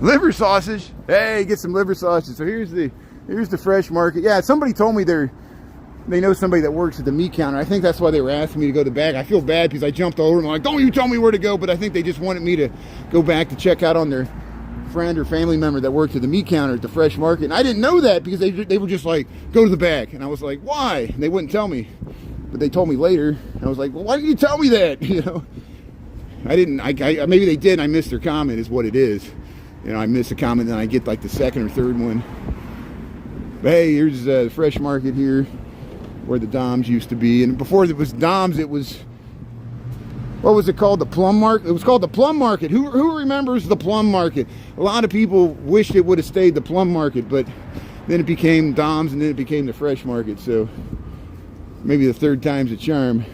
liver sausage. Hey, get some liver sausage. So here's the fresh market. Yeah, somebody told me they know somebody that works at the meat counter. I think that's why they were asking me to go to the back. I feel bad because I jumped over and I'm like, don't you tell me where to go, but I think they just wanted me to go back to check out on their friend or family member that worked at the meat counter at the fresh market. And I didn't know that because they were just like, go to the back. And I was like, why? And they wouldn't tell me. But they told me later. And I was like, well, why didn't you tell me that? You know, I didn't. Maybe they did and I missed their comment is what it is. You know, I missed a comment and I get like the second or third one. But hey, here's the fresh market here where the Doms used to be. And before it was Doms, it was, what was it called? The Plum Market? It was called the Plum Market. Who remembers the Plum Market? A lot of people wished it would have stayed the Plum Market, but then it became Doms and then it became the Fresh Market. So maybe the third time's a charm.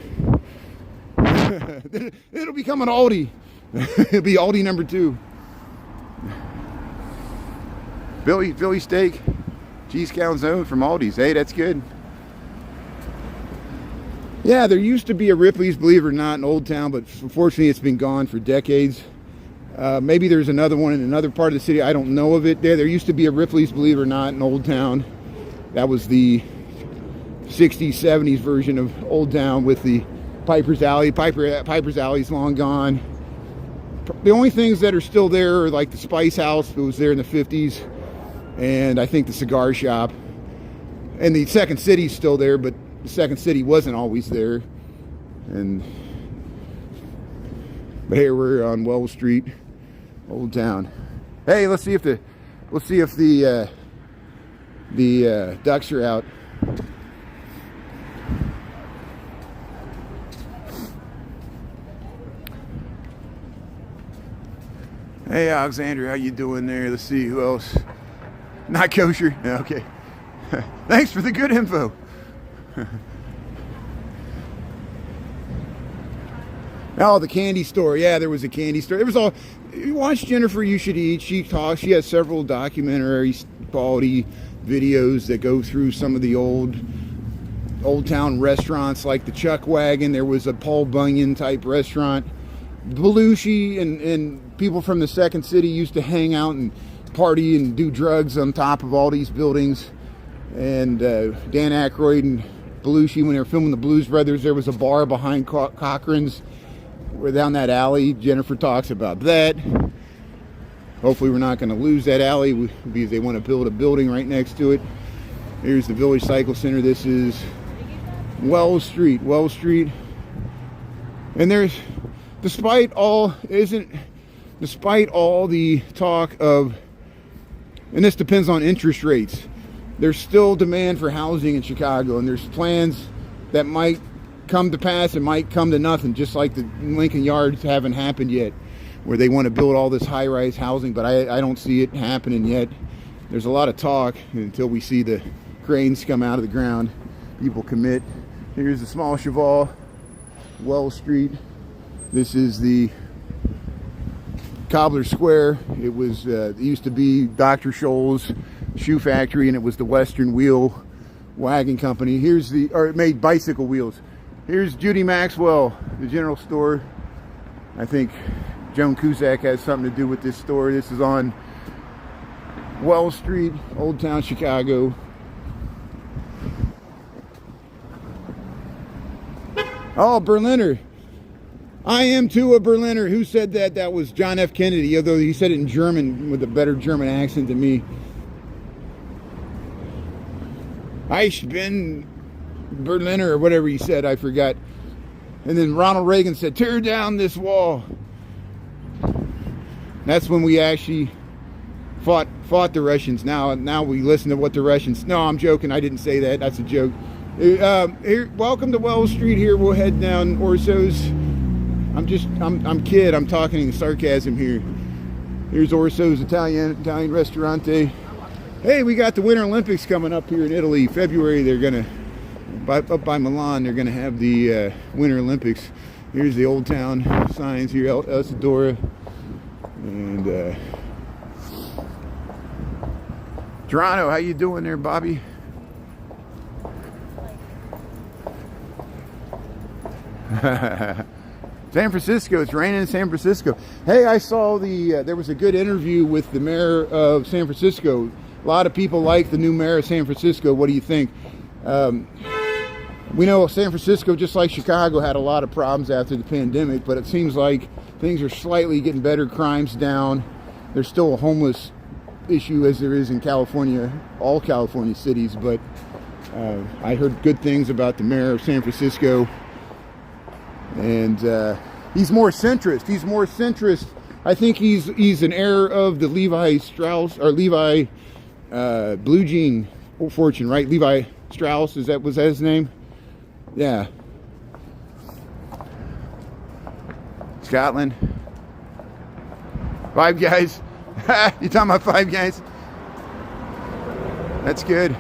It'll become an Aldi. It'll be Aldi number 2. Philly steak, cheese calzone from Aldi's. Hey, that's good. Yeah, there used to be a Ripley's, believe it or not, in Old Town, but unfortunately it's been gone for decades. Maybe there's another one in another part of the city. I don't know of it. There used to be a Ripley's, believe it or not, in Old Town. That was the 60s, 70s version of Old Town with the Piper's Alley. Piper's Alley's long gone. The only things that are still there are like the Spice House that was there in the 50s, and I think the cigar shop. And the Second City's still there, but the Second City wasn't always there. But here we're on Wells Street, Old Town. Hey, let's see if the ducks are out. Hey, Alexander, how you doing there? Let's see who else. Not kosher. Yeah, okay. Thanks for the good info. Oh, the candy store. Yeah, there was a candy store. It was all. You watch Jennifer You Should Eat. She talks. She has several documentary quality videos that go through some of the old town restaurants, like the Chuck Wagon. There was a Paul Bunyan type restaurant. Belushi and people from the Second City used to hang out and party and do drugs on top of all these buildings. And Dan Aykroyd and Belushi, when they were filming the Blues Brothers, there was a bar behind Cochran's. We're down that alley. Jennifer talks about that. Hopefully we're not going to lose that alley because they want to build a building right next to it. Here's the Village Cycle Center. This is Wells Street. And there's, despite all the talk of, and this depends on interest rates, there's still demand for housing in Chicago, and there's plans that might come to pass and might come to nothing, just like the Lincoln Yards haven't happened yet, where they want to build all this high-rise housing, but I don't see it happening yet. There's a lot of talk until we see the cranes come out of the ground. People commit. Here's the Small Cheval, Wells Street. This is the Cobbler Square. It was it used to be Dr. Scholl's shoe factory, and it was the Western Wheel Wagon Company. Here's the, or it made bicycle wheels. Here's Judy Maxwell, the general store. I think Joan Cusack has something to do with this store. This is on Wells Street, Old Town Chicago. Oh, Berliner. I am too a Berliner. Who said that? That was John F. Kennedy, although he said it in German with a better German accent than me. Ich bin Berliner, or whatever he said, I forgot. And then Ronald Reagan said, tear down this wall. That's when we actually fought the Russians. Now we listen to what the Russians... No, I'm joking. I didn't say that. That's a joke. Here, welcome to Wells Street. Here we'll head down Orso's. I'm kid. I'm talking in sarcasm here. Here's Orso's Italian Restaurante. Hey, we got the Winter Olympics coming up here in Italy. February, they're gonna up by Milan. They're gonna have the Winter Olympics. Here's the Old Town signs here, Elsadora, and Toronto. How you doing there, Bobby? San Francisco, it's raining in San Francisco. Hey, I saw there was a good interview with the mayor of San Francisco. A lot of people like the new mayor of San Francisco. What do you think? We know San Francisco, just like Chicago, had a lot of problems after the pandemic, but it seems like things are slightly getting better. Crime's down. There's still a homeless issue as there is in California, all California cities, but I heard good things about the mayor of San Francisco. And he's more centrist. I think he's an heir of the Levi Strauss, or Levi Blue Jean fortune, right? Levi Strauss, was that his name? Yeah. Scotland. Five Guys. You talking about Five Guys? That's good.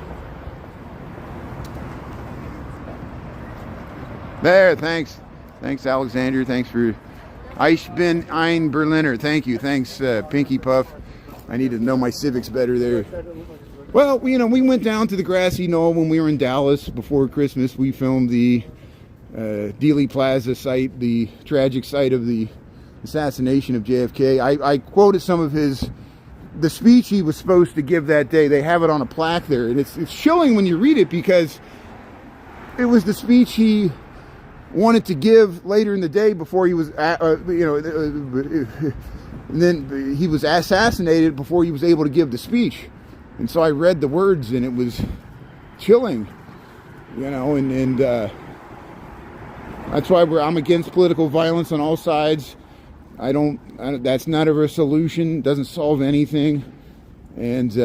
There, thanks. Thanks, Alexander. Thanks for... Ich bin ein Berliner. Thank you. Thanks, Pinky Puff. I need to know my civics better there. Well, we went down to the grassy knoll when we were in Dallas before Christmas. We filmed the Dealey Plaza site, the tragic site of the assassination of JFK. I quoted some of the speech he was supposed to give that day. They have it on a plaque there, and it's chilling when you read it, because it was the speech he wanted to give later in the day before he was, and then he was assassinated before he was able to give the speech. And so I read the words, and it was chilling, and that's why I'm against political violence on all sides. That's not a solution. Doesn't solve anything. And,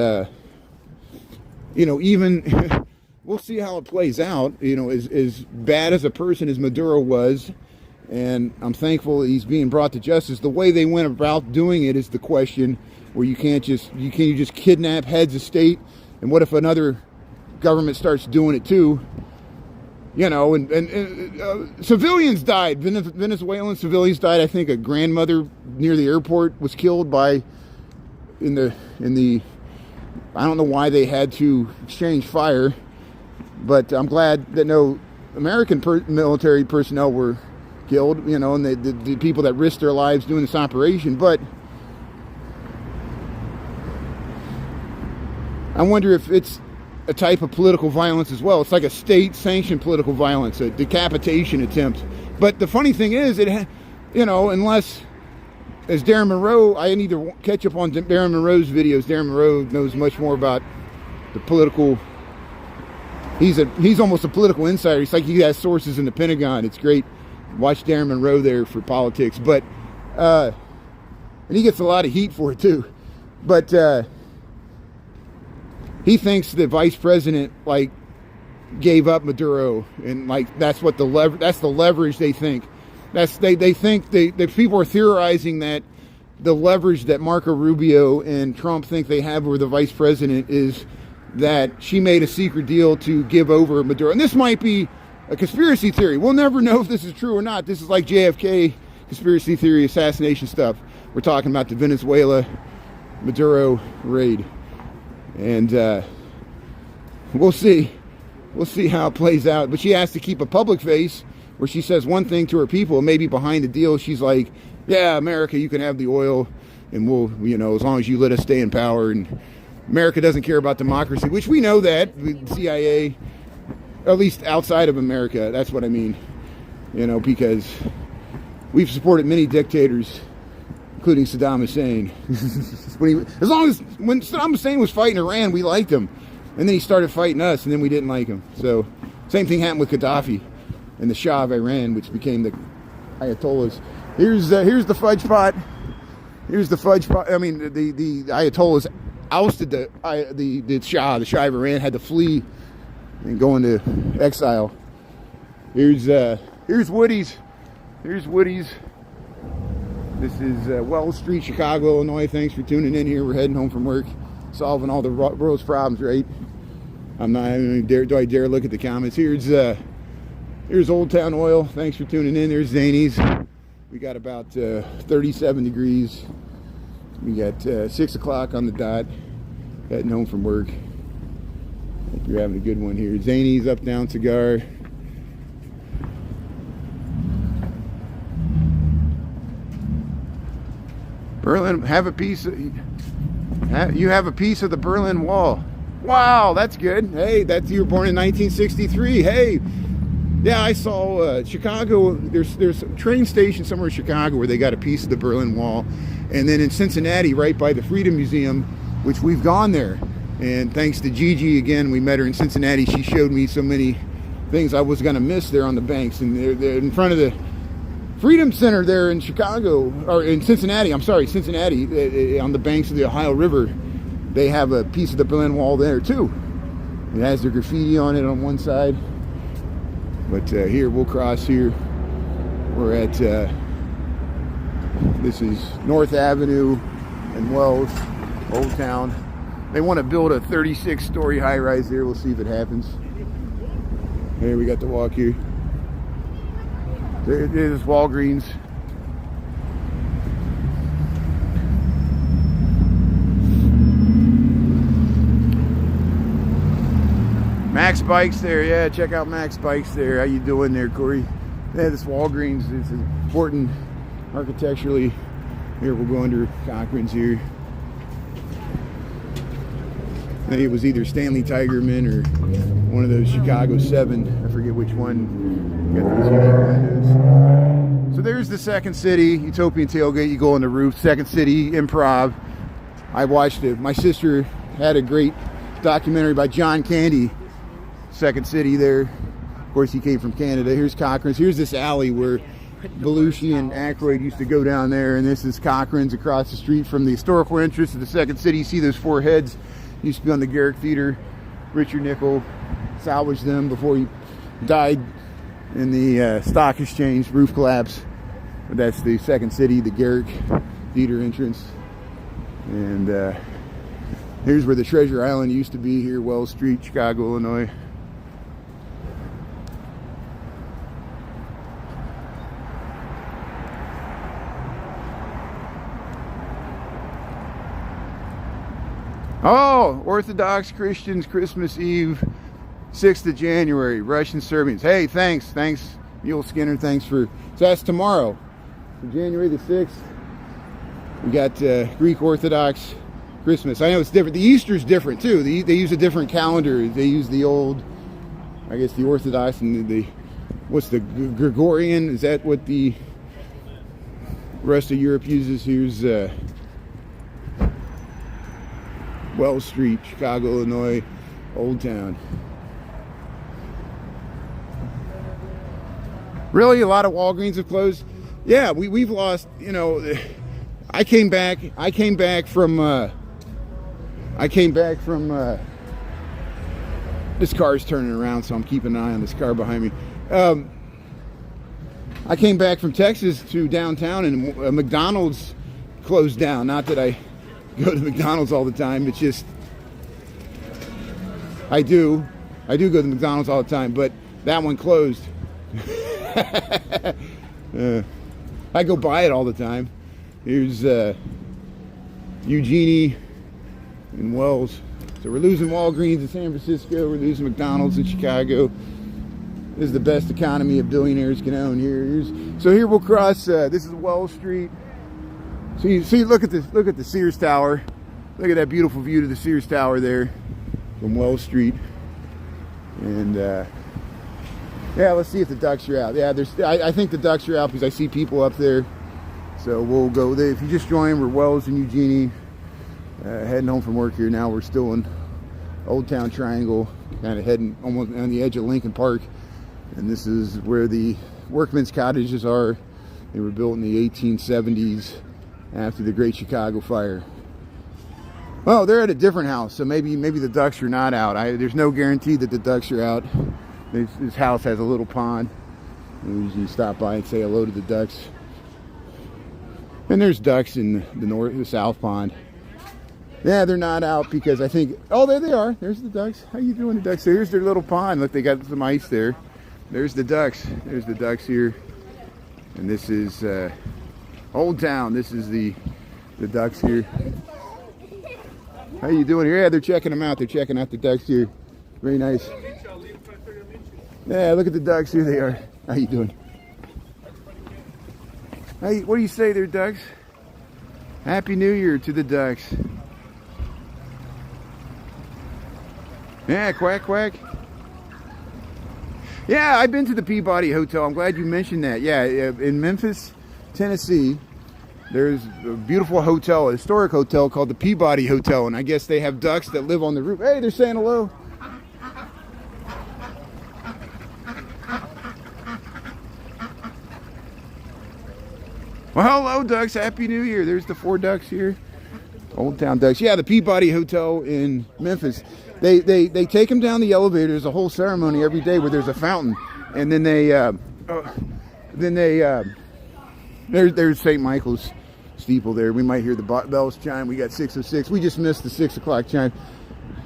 even, we'll see how it plays out. As bad as a person as Maduro was, and I'm thankful that he's being brought to justice. The way they went about doing it is the question, where you can't just kidnap heads of state, and what if another government starts doing it too? Civilians died. Venezuelan civilians died. I think a grandmother near the airport was killed in the. I don't know why they had to exchange fire, but I'm glad that no American military personnel were killed. And the people that risked their lives doing this operation. But I wonder if it's a type of political violence as well. It's like a state-sanctioned political violence, a decapitation attempt. But the funny thing is, unless as Darren Monroe, I need to catch up on Darren Monroe's videos. Darren Monroe knows much more about the political. He's almost a political insider. It's like he has sources in the Pentagon. It's great. Watch Darren Monroe there for politics, but and he gets a lot of heat for it too. But he thinks the vice president like gave up Maduro, and like that's what the leverage they think. They think the people are theorizing that the leverage that Marco Rubio and Trump think they have over the vice president is that she made a secret deal to give over Maduro. And this might be a conspiracy theory. We'll never know if this is true or not. This is like JFK conspiracy theory assassination stuff. We're talking about the Venezuela Maduro raid. And we'll see. We'll see how it plays out. But she has to keep a public face where she says one thing to her people, and maybe behind the deal she's like, yeah, America, you can have the oil, and we'll, you know, as long as you let us stay in power. And America doesn't care about democracy, which we know that. The CIA, at least outside of America, that's what I mean. You know, because we've supported many dictators, including Saddam Hussein. As long as, when Saddam Hussein was fighting Iran, we liked him. And then he started fighting us, and then we didn't like him. So, same thing happened with Gaddafi and the Shah of Iran, which became the Ayatollahs. Here's the fudge pot. Here's the fudge pot. I mean, the Ayatollahs ousted the Shah. The Shah of Iran had to flee and go into exile. Here's Woody's. Here's Woody's. This is Wells Street, Chicago, Illinois. Thanks for tuning in here. We're heading home from work, solving all the world's problems, right? I'm not even do I dare look at the comments. Here's Old Town Oil. Thanks for tuning in. There's Zany's. We got about 37 degrees. We got 6 o'clock on the dot. Heading home from work. Hope you're having a good one here. Zany's Up Down Cigar. Berlin, have a piece of, you have a piece of the Berlin Wall. Wow, that's good. Hey, you were born in 1963. Hey, yeah, I saw Chicago. There's a train station somewhere in Chicago where they got a piece of the Berlin Wall, and then in Cincinnati, right by the Freedom Museum, which we've gone there. And thanks to Gigi again, we met her in Cincinnati. She showed me so many things I was gonna miss there on the banks, and they're in front of the Freedom Center there in Chicago, or in Cincinnati. I'm sorry, Cincinnati, on the banks of the Ohio River. They have a piece of the Berlin Wall there too. It has their graffiti on it on one side. But here, we'll cross here. We're at, this is North Avenue and Wells, Old Town. They want to build a 36-story high-rise there. We'll see if it happens. Here, we got the walk here. There's Walgreens. Max Bikes there, yeah, check out Max Bikes there. How you doing there, Corey? Yeah, this Walgreens is important architecturally. Here, we'll go under Cochran's here. I think it was either Stanley Tigerman or one of those Chicago 7. I forget which one. Got those unique windows. So there's the Second City, Utopian Tailgate. You go on the roof, Second City Improv. I watched it. My sister had a great documentary by John Candy, Second City there. Of course, he came from Canada. Here's Cochran's. Here's this alley where Belushi and Aykroyd used to go down there, and this is Cochran's across the street from the historical entrance of the Second City. You see those 4 heads. Used to be on the Garrick Theater. Richard Nickel salvaged them before he died in the stock exchange roof collapse. But that's the Second City, the Garrick Theater entrance. And here's where the Treasure Island used to be here, Wells Street, Chicago, Illinois. Oh, Orthodox Christians, Christmas Eve, 6th of January, Russian Serbians. Hey, thanks, Mule Skinner, thanks for, so that's tomorrow, so January the 6th. We got Greek Orthodox Christmas. I know it's different. The Easter's different too. They use a different calendar. They use the old, I guess the Orthodox and the what's the Gregorian? Is that what the rest of Europe uses. Here's Wells Street, Chicago, Illinois, Old Town. Really, a lot of Walgreens have closed. Yeah, we've lost. You know, I came back from. This car's turning around, so I'm keeping an eye on this car behind me. I came back from Texas to downtown, and McDonald's closed down. Not that I go to McDonald's all the time. It's just I do go to McDonald's all the time, but that one closed. I go by it all the time. Here's Eugenie and Wells. So we're losing Walgreens in San Francisco. We're losing McDonald's in Chicago. This is the best economy a billionaires can own. So here we'll cross. This is Wells Street. So you see, look at this. Look at the Sears Tower. Look at that beautiful view to the Sears Tower there from Wells Street. And yeah, let's see if the ducks are out. Yeah, I think the ducks are out because I see people up there. So we'll go there. If you just joined, we're Wells and Eugenie. Heading home from work here now. We're still in Old Town Triangle, kind of heading almost on the edge of Lincoln Park. And this is where the workmen's cottages are. They were built in the 1870s after the Great Chicago Fire. Well, they're at a different house, so maybe the ducks are not out. There's no guarantee that the ducks are out. This house has a little pond. We usually stop by and say hello to the ducks. And there's ducks in the south pond. Yeah, they're not out because I think, oh, there they are. There's the ducks. How you doing, the ducks? So here's their little pond. Look, they got some ice there. There's the ducks. There's the ducks here. And this is Old Town. This is the ducks here. How you doing here? Yeah, they're checking them out. They're checking out the ducks here. Very nice. Yeah, look at the ducks. Here they are. How you doing? Hey, what do you say there, ducks? Happy New Year to the ducks. Yeah, quack, quack. Yeah, I've been to the Peabody Hotel. I'm glad you mentioned that. Yeah, in Memphis, Tennessee, there's a beautiful hotel, a historic hotel called the Peabody Hotel. And I guess they have ducks that live on the roof. Hey, they're saying hello. Well, hello, ducks. Happy New Year. There's the 4 ducks here. Old Town ducks. Yeah, the Peabody Hotel in Memphis. They take them down the elevator. There's a whole ceremony every day where there's a fountain, and then there's St. Michael's steeple there. We might hear the bells chime. We got 6:06. We just missed the 6 o'clock chime.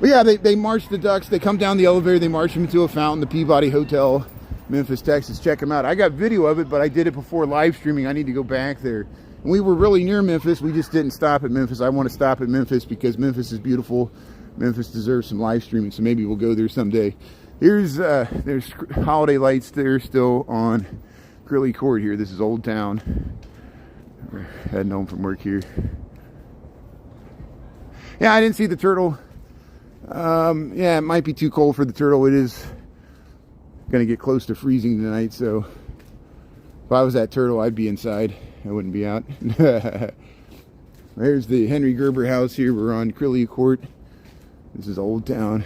But yeah, they march the ducks. They come down the elevator. They march them into a fountain. The Peabody Hotel, Memphis, Texas. Check them out. I got video of it, but I did it before live streaming. I need to go back there. And we were really near Memphis. We just didn't stop at Memphis. I want to stop at Memphis because Memphis is beautiful. Memphis deserves some live streaming, so maybe we'll go there someday. There's holiday lights there still on Grilly Court here. This is Old Town. We're heading home from work here. Yeah, I didn't see the turtle. Yeah, it might be too cold for the turtle. It is going to get close to freezing tonight, so if I was that turtle, I'd be inside. I wouldn't be out. There's the Henry Gerber house here. We're on Grilly Court. This is Old Town.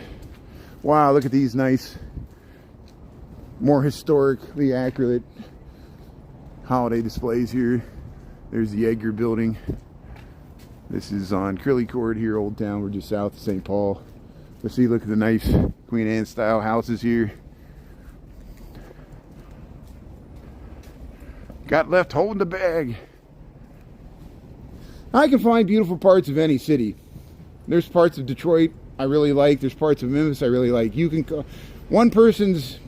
Wow, look at these nice, more historically accurate holiday displays here. There's the Edgar building. This is on Grilly Court here, Old Town. We're just south of St. Paul. Let's see, look at the nice Queen Anne style houses here. Got left holding the bag. I can find beautiful parts of any city. There's parts of Detroit I really like. There's parts of Memphis I really like. You can, one person's,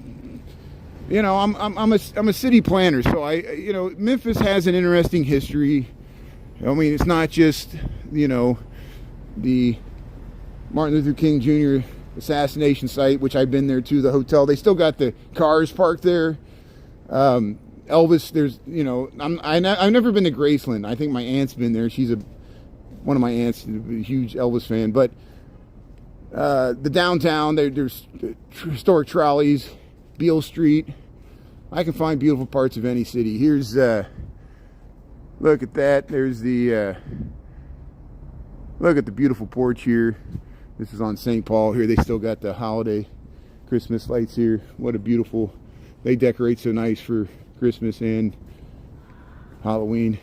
you know, I'm a city planner, so Memphis has an interesting history. I mean, it's not just, you know, the Martin Luther King Jr. assassination site, which I've been there too. The hotel, they still got the cars parked there. Elvis, there's, you know, I've never been to Graceland. I think my aunt's been there. She's one of my aunts, a huge Elvis fan. But the downtown, there's historic trolleys, Beale Street. I can find beautiful parts of any city. Here's Look at that. There's the look at the beautiful porch here. This is on St. Paul here. They still got the holiday Christmas lights here. What a beautiful, they decorate so nice for Christmas and Halloween.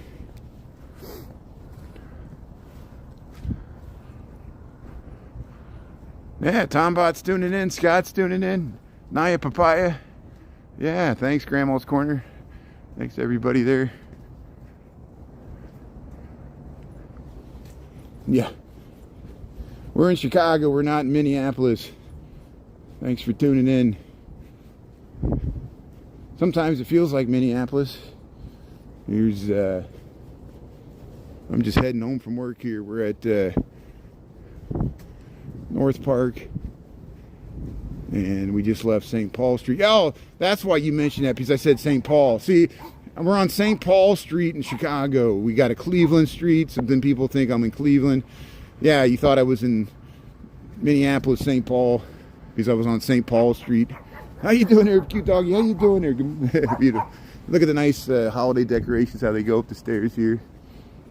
Yeah, Tombot's tuning in, Scott's tuning in, Naya Papaya. Yeah, thanks Grandma's Corner. Thanks to everybody there. Yeah. We're in Chicago, we're not in Minneapolis. Thanks for tuning in. Sometimes it feels like Minneapolis. Here's I'm just heading home from work here. We're at North Park, and we just left St. Paul Street. Oh, that's why you mentioned that, because I said St. Paul. See, we're on St. Paul Street in Chicago. We got a Cleveland Street, so then people think I'm in Cleveland. Yeah, you thought I was in Minneapolis, St. Paul, because I was on St. Paul Street. How you doing there, cute doggy? How you doing there? Beautiful. Look at the nice holiday decorations, how they go up the stairs here.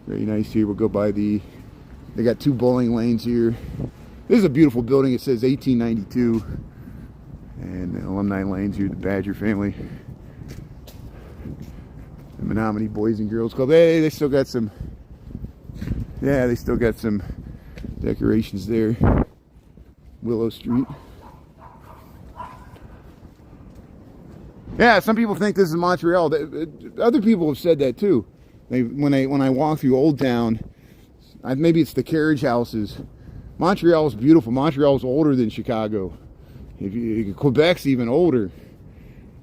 Very nice here. We'll go by they got 2 bowling lanes here. This is a beautiful building. It says 1892. And the alumni lanes here, the Badger family. The Menominee Boys and Girls Club. Hey, they still got some, yeah, they still got some decorations there. Willow Street. Yeah, some people think this is Montreal. Other people have said that too. When I walk through Old Town, maybe it's the carriage houses. Montreal is beautiful. Montreal is older than Chicago. Quebec's even older.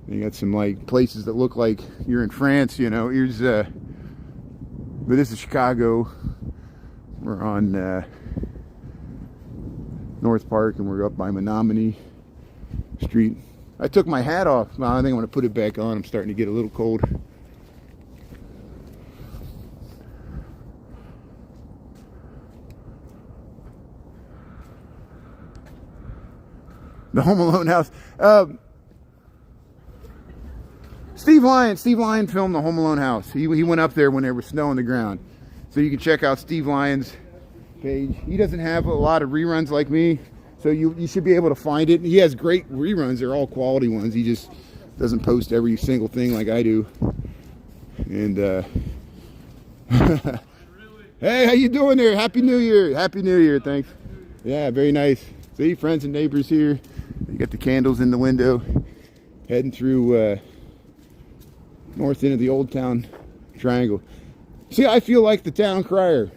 You got some like places that look like you're in France, you know. Here's but this is Chicago. We're on North Park, and we're up by Menominee Street. I took my hat off. Well, I think I'm going to put it back on. I'm starting to get a little cold. The Home Alone house. Steve Lyon filmed the Home Alone house. He went up there when there was snow on the ground. So you can check out Steve Lyon's page. He doesn't have a lot of reruns like me, so you should be able to find it. He has great reruns. They're all quality ones. He just doesn't post every single thing like I do. And hey, how you doing there? Happy New Year. Happy New Year. Thanks. Yeah, very nice. See, friends and neighbors here. You got the candles in the window. Heading through north end of the Old Town Triangle. See, I feel like the town crier.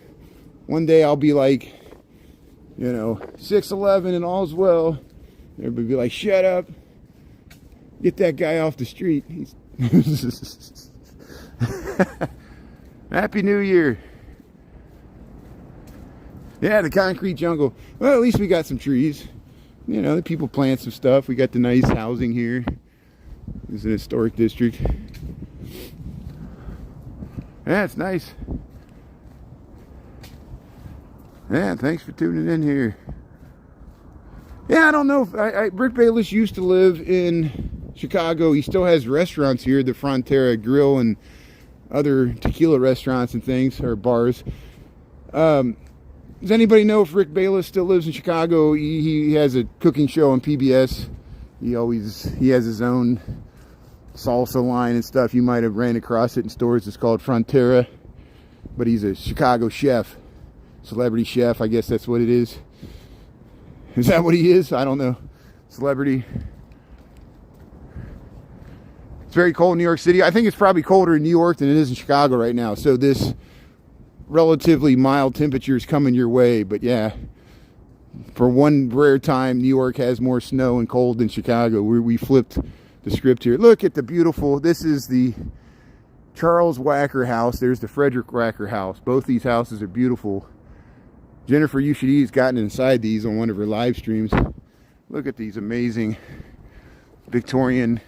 One day I'll be like, you know, 6'11" and all's well. Everybody be like, shut up. Get that guy off the street. Happy New Year. Yeah, the concrete jungle. Well, at least we got some trees. You know, the people plant some stuff. We got the nice housing here. It's an historic district. Yeah, it's nice. Yeah, thanks for tuning in here. Yeah, I don't know if Rick Bayless used to live in Chicago. He still has restaurants here, the Frontera Grill and other tequila restaurants and things, or bars. Does anybody know if Rick Bayless still lives in Chicago? He has a cooking show on PBS. He has his own salsa line and stuff. You might have ran across it in stores. It's called Frontera. But he's a Chicago chef. Celebrity chef, I guess that's what it is. Is that what he is? I don't know. Celebrity. It's very cold in New York City. I think it's probably colder in New York than it is in Chicago right now. So this relatively mild temperatures coming your way. But yeah, for one rare time, New York has more snow and cold than Chicago. We flipped the script here. Look at the beautiful, this is the Charles Wacker house. There's the Frederick Wacker house. Both these houses are beautiful. Jennifer Ushidi has gotten inside these on one of her live streams. Look at these amazing Victorian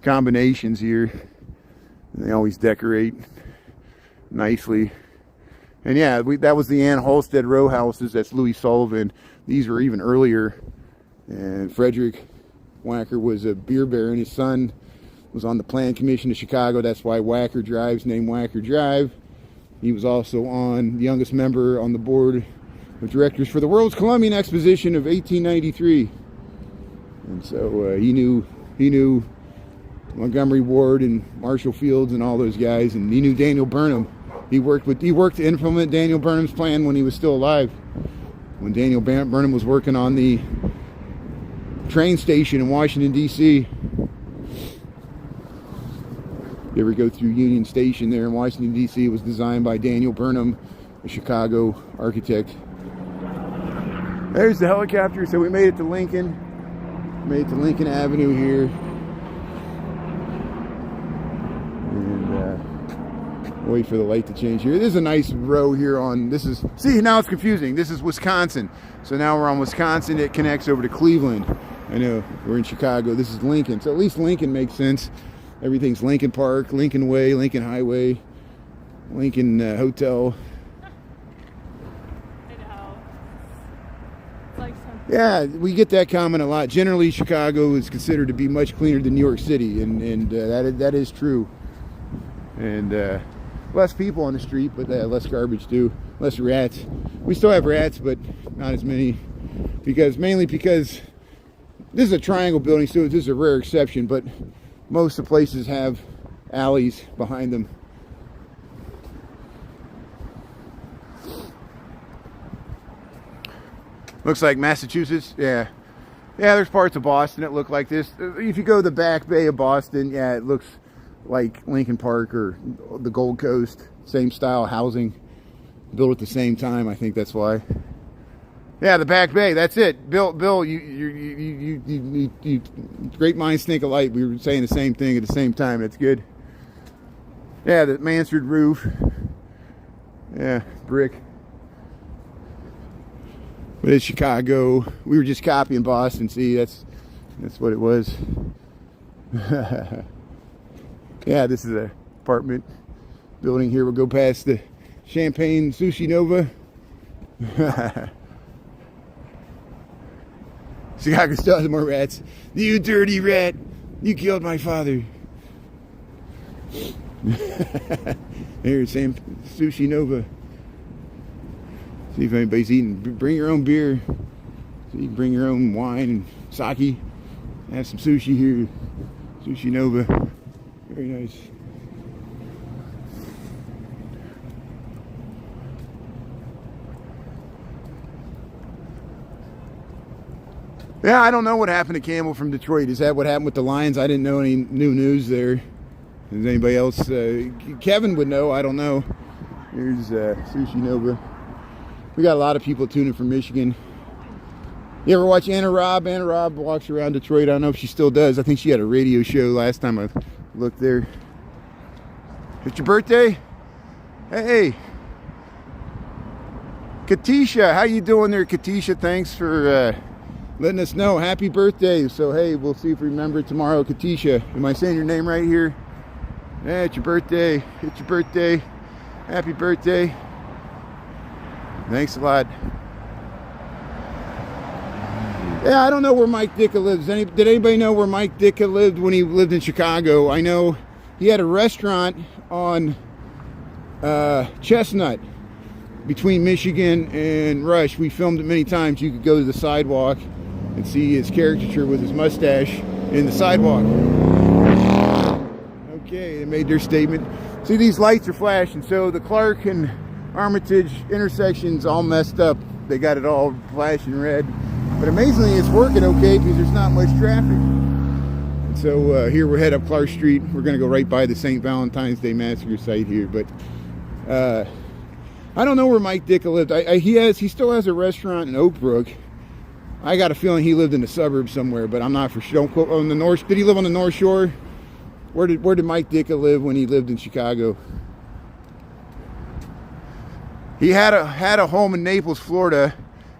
combinations here. They always decorate nicely. And yeah, that was the Ann Halstead row houses. That's Louis Sullivan. These were even earlier. And Frederick Wacker was a beer baron. His son was on the Plan Commission of Chicago. That's why Wacker Drive's named Wacker Drive. He was also the youngest member on the board of directors for the World's Columbian Exposition of 1893. And so he knew Montgomery Ward and Marshall Fields and all those guys, and he knew Daniel Burnham. He worked to implement Daniel Burnham's plan when he was still alive. When Daniel Burnham was working on the train station in Washington, D.C. You ever go through Union Station there in Washington, D.C.? It was designed by Daniel Burnham, a Chicago architect. There's the helicopter. So we made it to Lincoln. Made it to Lincoln Avenue here. And wait for the light to change here. There's a nice row here on, see, now it's confusing. This is Wisconsin. So now we're on Wisconsin. It connects over to Cleveland. I know, we're in Chicago. This is Lincoln. So at least Lincoln makes sense. Everything's Lincoln Park, Lincoln Way, Lincoln Highway, Lincoln Hotel. I know. It's like something. Yeah, we get that comment a lot. Generally, Chicago is considered to be much cleaner than New York City, and that is true. And less people on the street, but less garbage too. Less rats. We still have rats, but not as many. Mainly because this is a triangle building, so this is a rare exception, but most of the places have alleys behind them. Looks like Massachusetts. Yeah, there's parts of Boston that look like this. If you go to the back bay of Boston, yeah, it looks like Lincoln Park or the Gold Coast. Same style housing, built at the same time. I think that's why. Yeah, the back bay. That's it. Bill, you great minds think alike. We were saying the same thing at the same time. That's good. Yeah, the mansard roof. Yeah, brick. But it's Chicago. We were just copying Boston. See, that's what it was. Yeah, this is an apartment building here. We'll go past the Champagne Sushi Nova. Chicago still has more rats. You dirty rat! You killed my father. Here's Sam Sushi Nova. See if anybody's eating. Bring your own beer. So you can bring your own wine and sake. Have some sushi here. Sushi Nova. Very nice. Yeah, I don't know what happened to Campbell from Detroit. Is that what happened with the Lions? I didn't know any new news there. Does anybody else? Kevin would know. I don't know. Here's Sushi Nova. We got a lot of people tuning from Michigan. You ever watch Anna Robb? Anna Robb walks around Detroit. I don't know if she still does. I think she had a radio show last time I looked there. It's your birthday? Hey. Katisha, how you doing there, Katisha? Thanks for letting us know. Happy birthday. So, hey, we'll see if we remember it tomorrow. Katisha, am I saying your name right here? Yeah, it's your birthday. It's your birthday. Happy birthday. Thanks a lot. Yeah, I don't know where Mike Ditka lives. Did anybody know where Mike Ditka lived when he lived in Chicago? I know he had a restaurant on Chestnut between Michigan and Rush. We filmed it many times. You could go to the sidewalk and see his caricature with his mustache in the sidewalk. Okay, they made their statement. See, these lights are flashing. So the Clark and Armitage intersection's all messed up. They got it all flashing red. But amazingly, it's working okay because there's not much traffic. And so here we're heading up Clark Street. We're going to go right by the St. Valentine's Day Massacre site here. But I don't know where Mike Ditka lived. He still has a restaurant in Oak Brook. I got a feeling he lived in the suburbs somewhere, but I'm not for sure. Don't quote on the North. Did he live on the North Shore? Where did Mike Ditka live when he lived in Chicago? He had a home in Naples, Florida.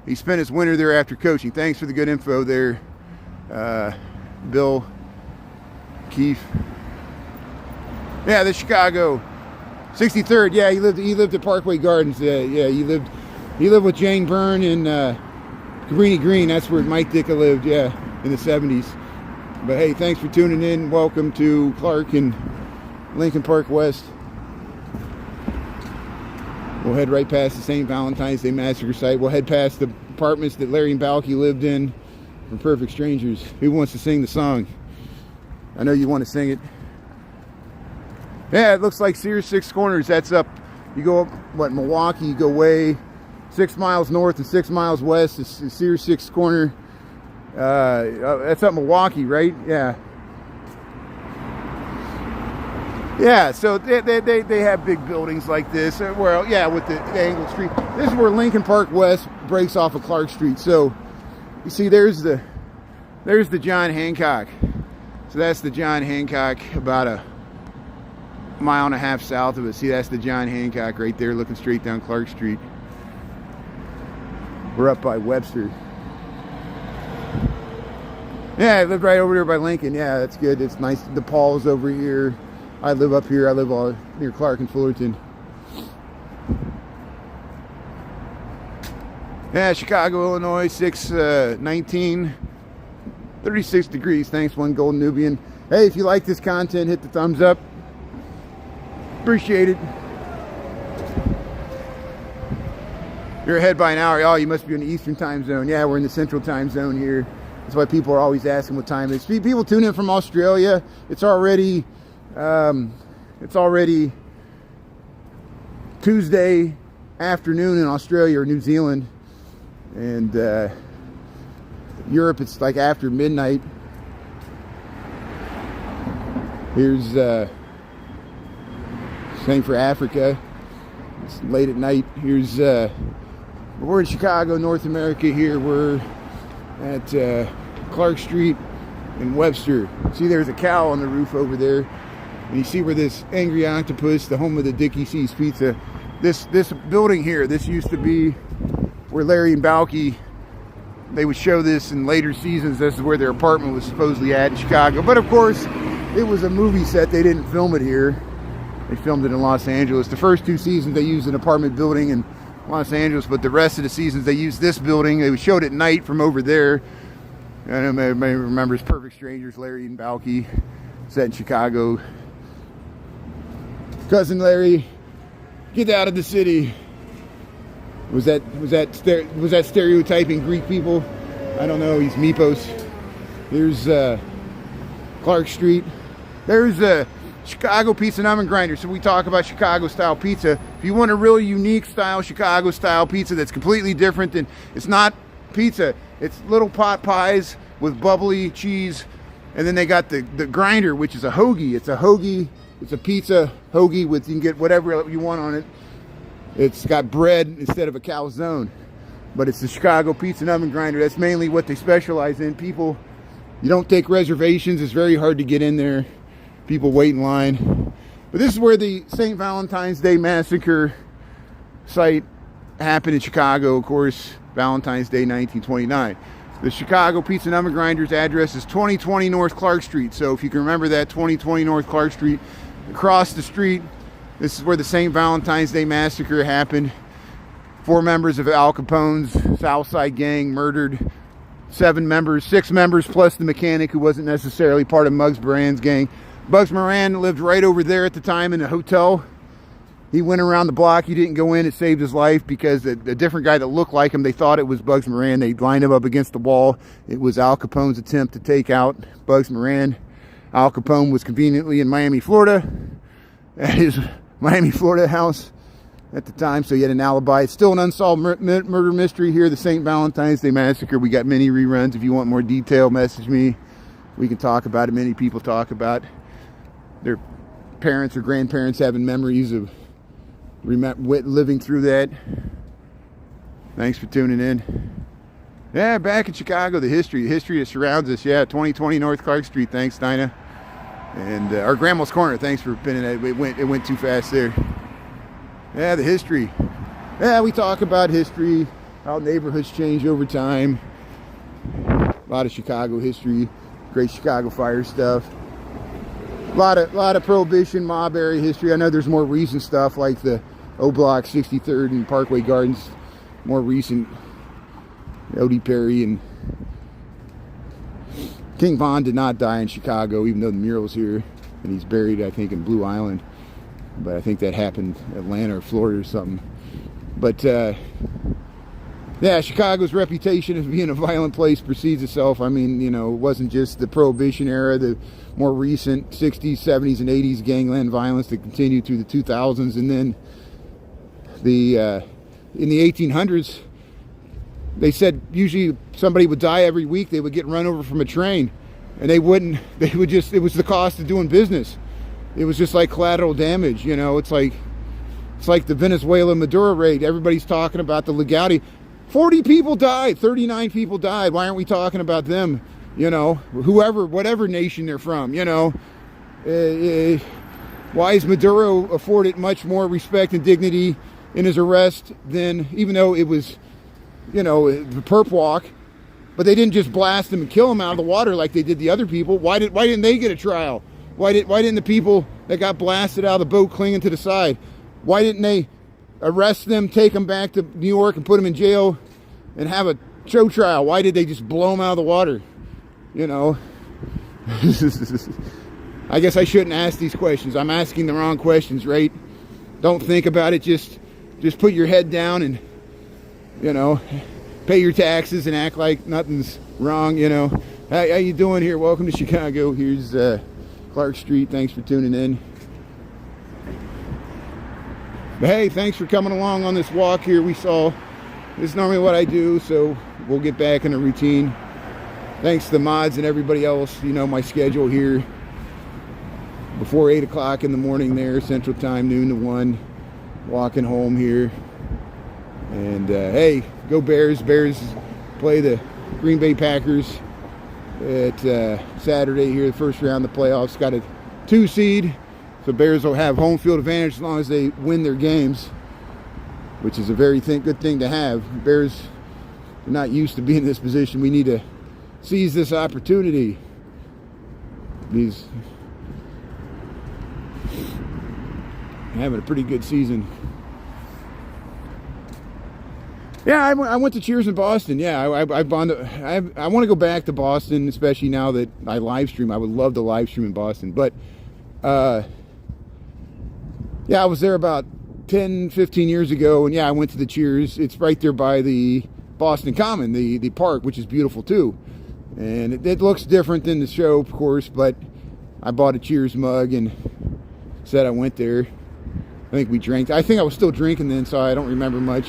He spent his winter there after coaching. Thanks for the good info there, Bill, Keith. Yeah, the Chicago 63rd. Yeah, he lived at Parkway Gardens. Yeah, he lived with Jane Byrne in Cabrini Green. That's where Mike Ditka lived. Yeah, in the 70s. But hey, thanks for tuning in. Welcome to Clark and Lincoln Park West. We'll head right past the St. Valentine's Day Massacre site. We'll head past the apartments that Larry and Balky lived in from Perfect Strangers. Who wants to sing the song? I know you want to sing it. Yeah, it looks like Sears Six Corners. That's up. You go up, what, Milwaukee, you go way 6 miles north and 6 miles west. It's Sears Six Corner. That's up Milwaukee, right? Yeah. Yeah, so they have big buildings like this. Well, yeah, with the angled street. This is where Lincoln Park West breaks off of Clark Street. So you see, there's the John Hancock. So that's the John Hancock, about a mile and a half south of it. See, that's the John Hancock right there, looking straight down Clark Street. We're up by Webster. Yeah, I live right over there by Lincoln. Yeah, that's good. It's nice. The Paul's over here. I live up here. I live all near Clark and Fullerton. Yeah, Chicago, Illinois, 6/19, 36 degrees. Thanks, One Golden Nubian. Hey, if you like this content, hit the thumbs up. Appreciate it. You're ahead by an hour. Oh, you must be in the Eastern time zone. Yeah, we're in the Central time zone here. That's why people are always asking what time it is. People tune in from Australia. It's already Tuesday afternoon in Australia or New Zealand, and Europe it's like after midnight. Here's same for Africa. It's late at night. Here's we're in Chicago, North America. Here we're at Clark Street and Webster. See, there's a cow on the roof over there. And you see where this Angry Octopus, the home of the Dickie C's Pizza, this building here, this used to be where Larry and Balky, they would show this in later seasons. This is where their apartment was supposedly at in Chicago. But of course, it was a movie set. They didn't film it here. They filmed it in Los Angeles. The first 2 seasons they used an apartment building in Los Angeles, but the rest of the seasons they used this building. They showed it at night from over there. I don't know, everybody remembers Perfect Strangers, Larry and Balky, set in Chicago. Cousin Larry, get out of the city. Was that stereotyping Greek people? I don't know. He's Mypos. There's Clark Street. There's Chicago Pizza and Oven Grinder. So we talk about Chicago style pizza. If you want a really unique style, Chicago style pizza that's completely different than, it's not pizza. It's little pot pies with bubbly cheese. And then they got the grinder, which is a hoagie. It's a hoagie. It's a pizza hoagie with, you can get whatever you want on it. It's got bread instead of a calzone. But it's the Chicago Pizza and Oven Grinder. That's mainly what they specialize in. People, you don't take reservations. It's very hard to get in there. People wait in line. But this is where the St. Valentine's Day Massacre site happened in Chicago, of course, Valentine's Day 1929. The Chicago Pizza and Oven Grinder's address is 2020 North Clark Street. So if you can remember that, 2020 North Clark Street. Across the street, this is where the St. Valentine's Day Massacre happened. 4 members of Al Capone's South Side gang murdered. 6 members plus the mechanic who wasn't necessarily part of Muggs Moran's gang. Bugs Moran lived right over there at the time in a hotel. He went around the block. He didn't go in. It saved his life because a different guy that looked like him, they thought it was Bugs Moran. They lined him up against the wall. It was Al Capone's attempt to take out Bugs Moran. Al Capone was conveniently in Miami, Florida, at his Miami, Florida house at the time, so he had an alibi. It's still an unsolved murder mystery here, the St. Valentine's Day Massacre. We got many reruns. If you want more detail, message me. We can talk about it. Many people talk about their parents or grandparents having memories of living through that. Thanks for tuning in. Yeah, back in Chicago, the history that surrounds us. Yeah, 2020 North Clark Street. Thanks, Dinah. And our Grandma's Corner. Thanks for pinning it. It went too fast there. Yeah, the history. Yeah, we talk about history, how neighborhoods change over time. A lot of Chicago history, great Chicago fire stuff. A lot of Prohibition, mob area history. I know there's more recent stuff like the O Block, 63rd, and Parkway Gardens. More recent. Odie Perry and King Von did not die in Chicago, even though the mural's here, and he's buried, I think, in Blue Island. But I think that happened in Atlanta or Florida or something. But yeah, Chicago's reputation of being a violent place precedes itself. I mean, you know, it wasn't just the Prohibition era, the more recent 60s, 70s, and 80s gangland violence that continued through the 2000s, and then in the 1800s, they said usually somebody would die every week. They would get run over from a train, and it was the cost of doing business. It was just like collateral damage, you know. It's like the Venezuela Maduro raid. Everybody's talking about the legality. 40 people died, 39 people died. Why aren't we talking about them? You know, whatever nation they're from, you know. Why is Maduro afforded much more respect and dignity in his arrest than, even though it was, you know, the perp walk, but they didn't just blast him and kill him out of the water like they did the other people. Why didn't they get a trial? Why didn't the people that got blasted out of the boat clinging to the side, why didn't they arrest them, take them back to New York and put them in jail and have a show trial? Why did they just blow them out of the water? You know, I guess I shouldn't ask these questions. I'm asking the wrong questions, right? Don't think about it. Just put your head down and, you know, pay your taxes and act like nothing's wrong, you know. How you doing here? Welcome to Chicago. Here's Clark Street. Thanks for tuning in. But hey, thanks for coming along on this walk here. This is normally what I do, so we'll get back in a routine. Thanks to the mods and everybody else. You know my schedule here. Before 8 o'clock in the morning there, Central Time, noon to 1. Walking home here. And hey, go Bears. Bears play the Green Bay Packers at Saturday here, the first round of the playoffs. Got a 2 seed. So Bears will have home field advantage as long as they win their games, which is a very good thing to have. Bears are not used to being in this position. We need to seize this opportunity. These having a pretty good season. Yeah, I went to Cheers in Boston. Yeah, I want to go back to Boston, especially now that I live stream. I would love to live stream in Boston, but yeah, I was there about 10, 15 years ago, and yeah, I went to the Cheers. It's right there by the Boston Common, the park, which is beautiful too. And it looks different than the show, of course, but I bought a Cheers mug and said I went there. I think we drank. I think I was still drinking then, so I don't remember much.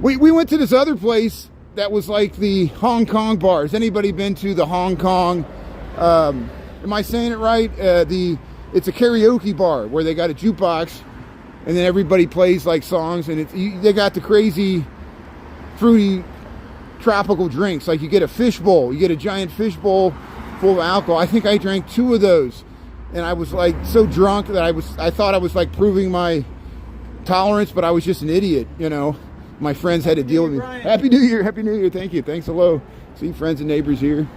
We went to this other place that was like the Hong Kong bar. Has anybody been to the Hong Kong, am I saying it right? It's a karaoke bar where they got a jukebox and then everybody plays like songs, and they got the crazy fruity tropical drinks. Like you get a fish bowl, you get a giant fish bowl full of alcohol. I think I drank 2 of those, and I was like so drunk that I thought I was like proving my tolerance, but I was just an idiot, you know. My friends had to deal with me. Brian. Happy New Year, Happy New Year. Thank you. Thanks, hello. See friends and neighbors here.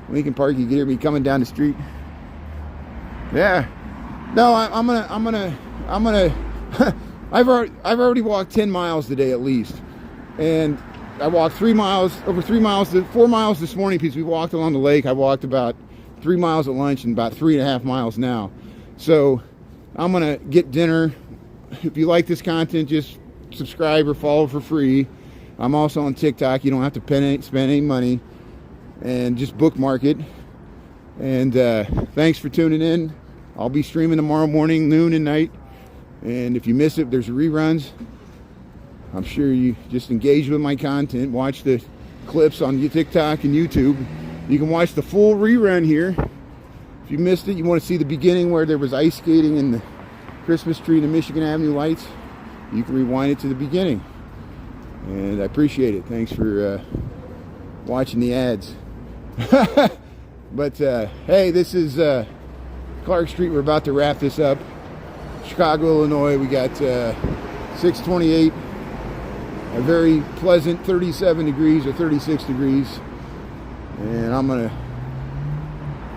Lincoln Park, you can hear me coming down the street. Yeah. No, I'm gonna I've already walked 10 miles today at least. And I walked 4 miles this morning because we walked along the lake. I walked about 3 miles at lunch and about 3.5 miles now. So I'm gonna get dinner. If you like this content, just subscribe or follow for free. I'm also on TikTok. You don't have to spend any money, and just bookmark it. And thanks for tuning in. I'll be streaming tomorrow morning, noon and night. And if you miss it, there's reruns. I'm sure you just engage with my content. Watch the clips on TikTok and YouTube. You can watch the full rerun here. If you missed it, you want to see the beginning where there was ice skating in the Christmas tree and the Michigan Avenue lights, you can rewind it to the beginning. And I appreciate it. Thanks for watching the ads. But hey, this is Clark Street. We're about to wrap this up. Chicago, Illinois. We got 628, a very pleasant 37 degrees or 36 degrees. And I'm gonna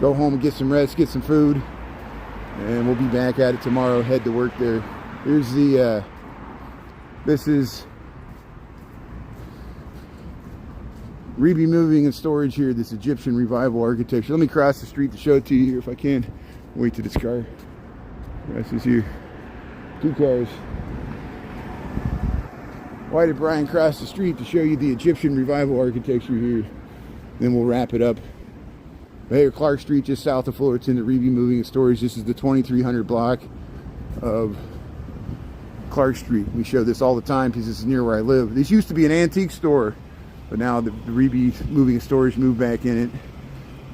go home and get some rest, get some food, and we'll be back at it tomorrow. Head to work there. Here's the this is Reby Moving and Storage here, this Egyptian revival architecture. Let me cross the street to show it to you here if I can. Wait till this car crosses here. 2 cars. Why did Brian cross the street? To show you the Egyptian revival architecture here. Then we'll wrap it up. Here, Clark Street, just south of Fullerton, the Reeby Moving and Storage. This is the 2300 block of Clark Street. We show this all the time because this is near where I live. This used to be an antique store, but now the Reeby Moving and Storage moved back in it,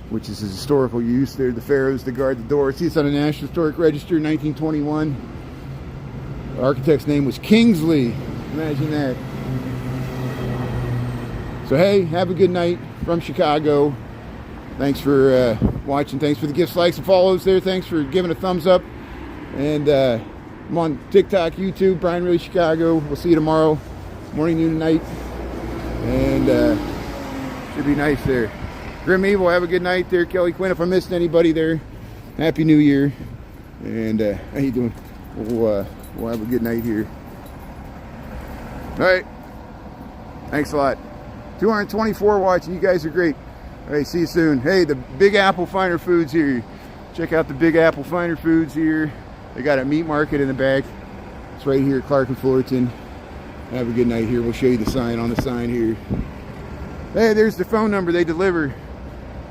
which is a historical use. There, the pharaohs that guard the door. See, it's on the National Historic Register, 1921. The architect's name was Kingsley. Imagine that. So hey, have a good night from Chicago. Thanks for watching. Thanks for the gifts, likes, and follows there. Thanks for giving a thumbs up. And I'm on TikTok, YouTube, Brian Really Chicago. We'll see you tomorrow, morning, noon, and night. And should be nice there. Grim Evil, have a good night there. Kelly Quinn, if I missed anybody there, Happy New Year. And how you doing? We'll have a good night here. All right. Thanks a lot. 224 watching. You guys are great. All right, see you soon. Hey, the Big Apple Finer Foods here. Check out the Big Apple Finer Foods here. They got a meat market in the back. It's right here at Clark and Fullerton. Have a good night here. We'll show you the sign on the sign here. Hey, there's the phone number they deliver.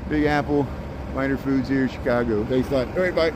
Big Apple Finer Foods here in Chicago. Thanks a lot. All right, bye.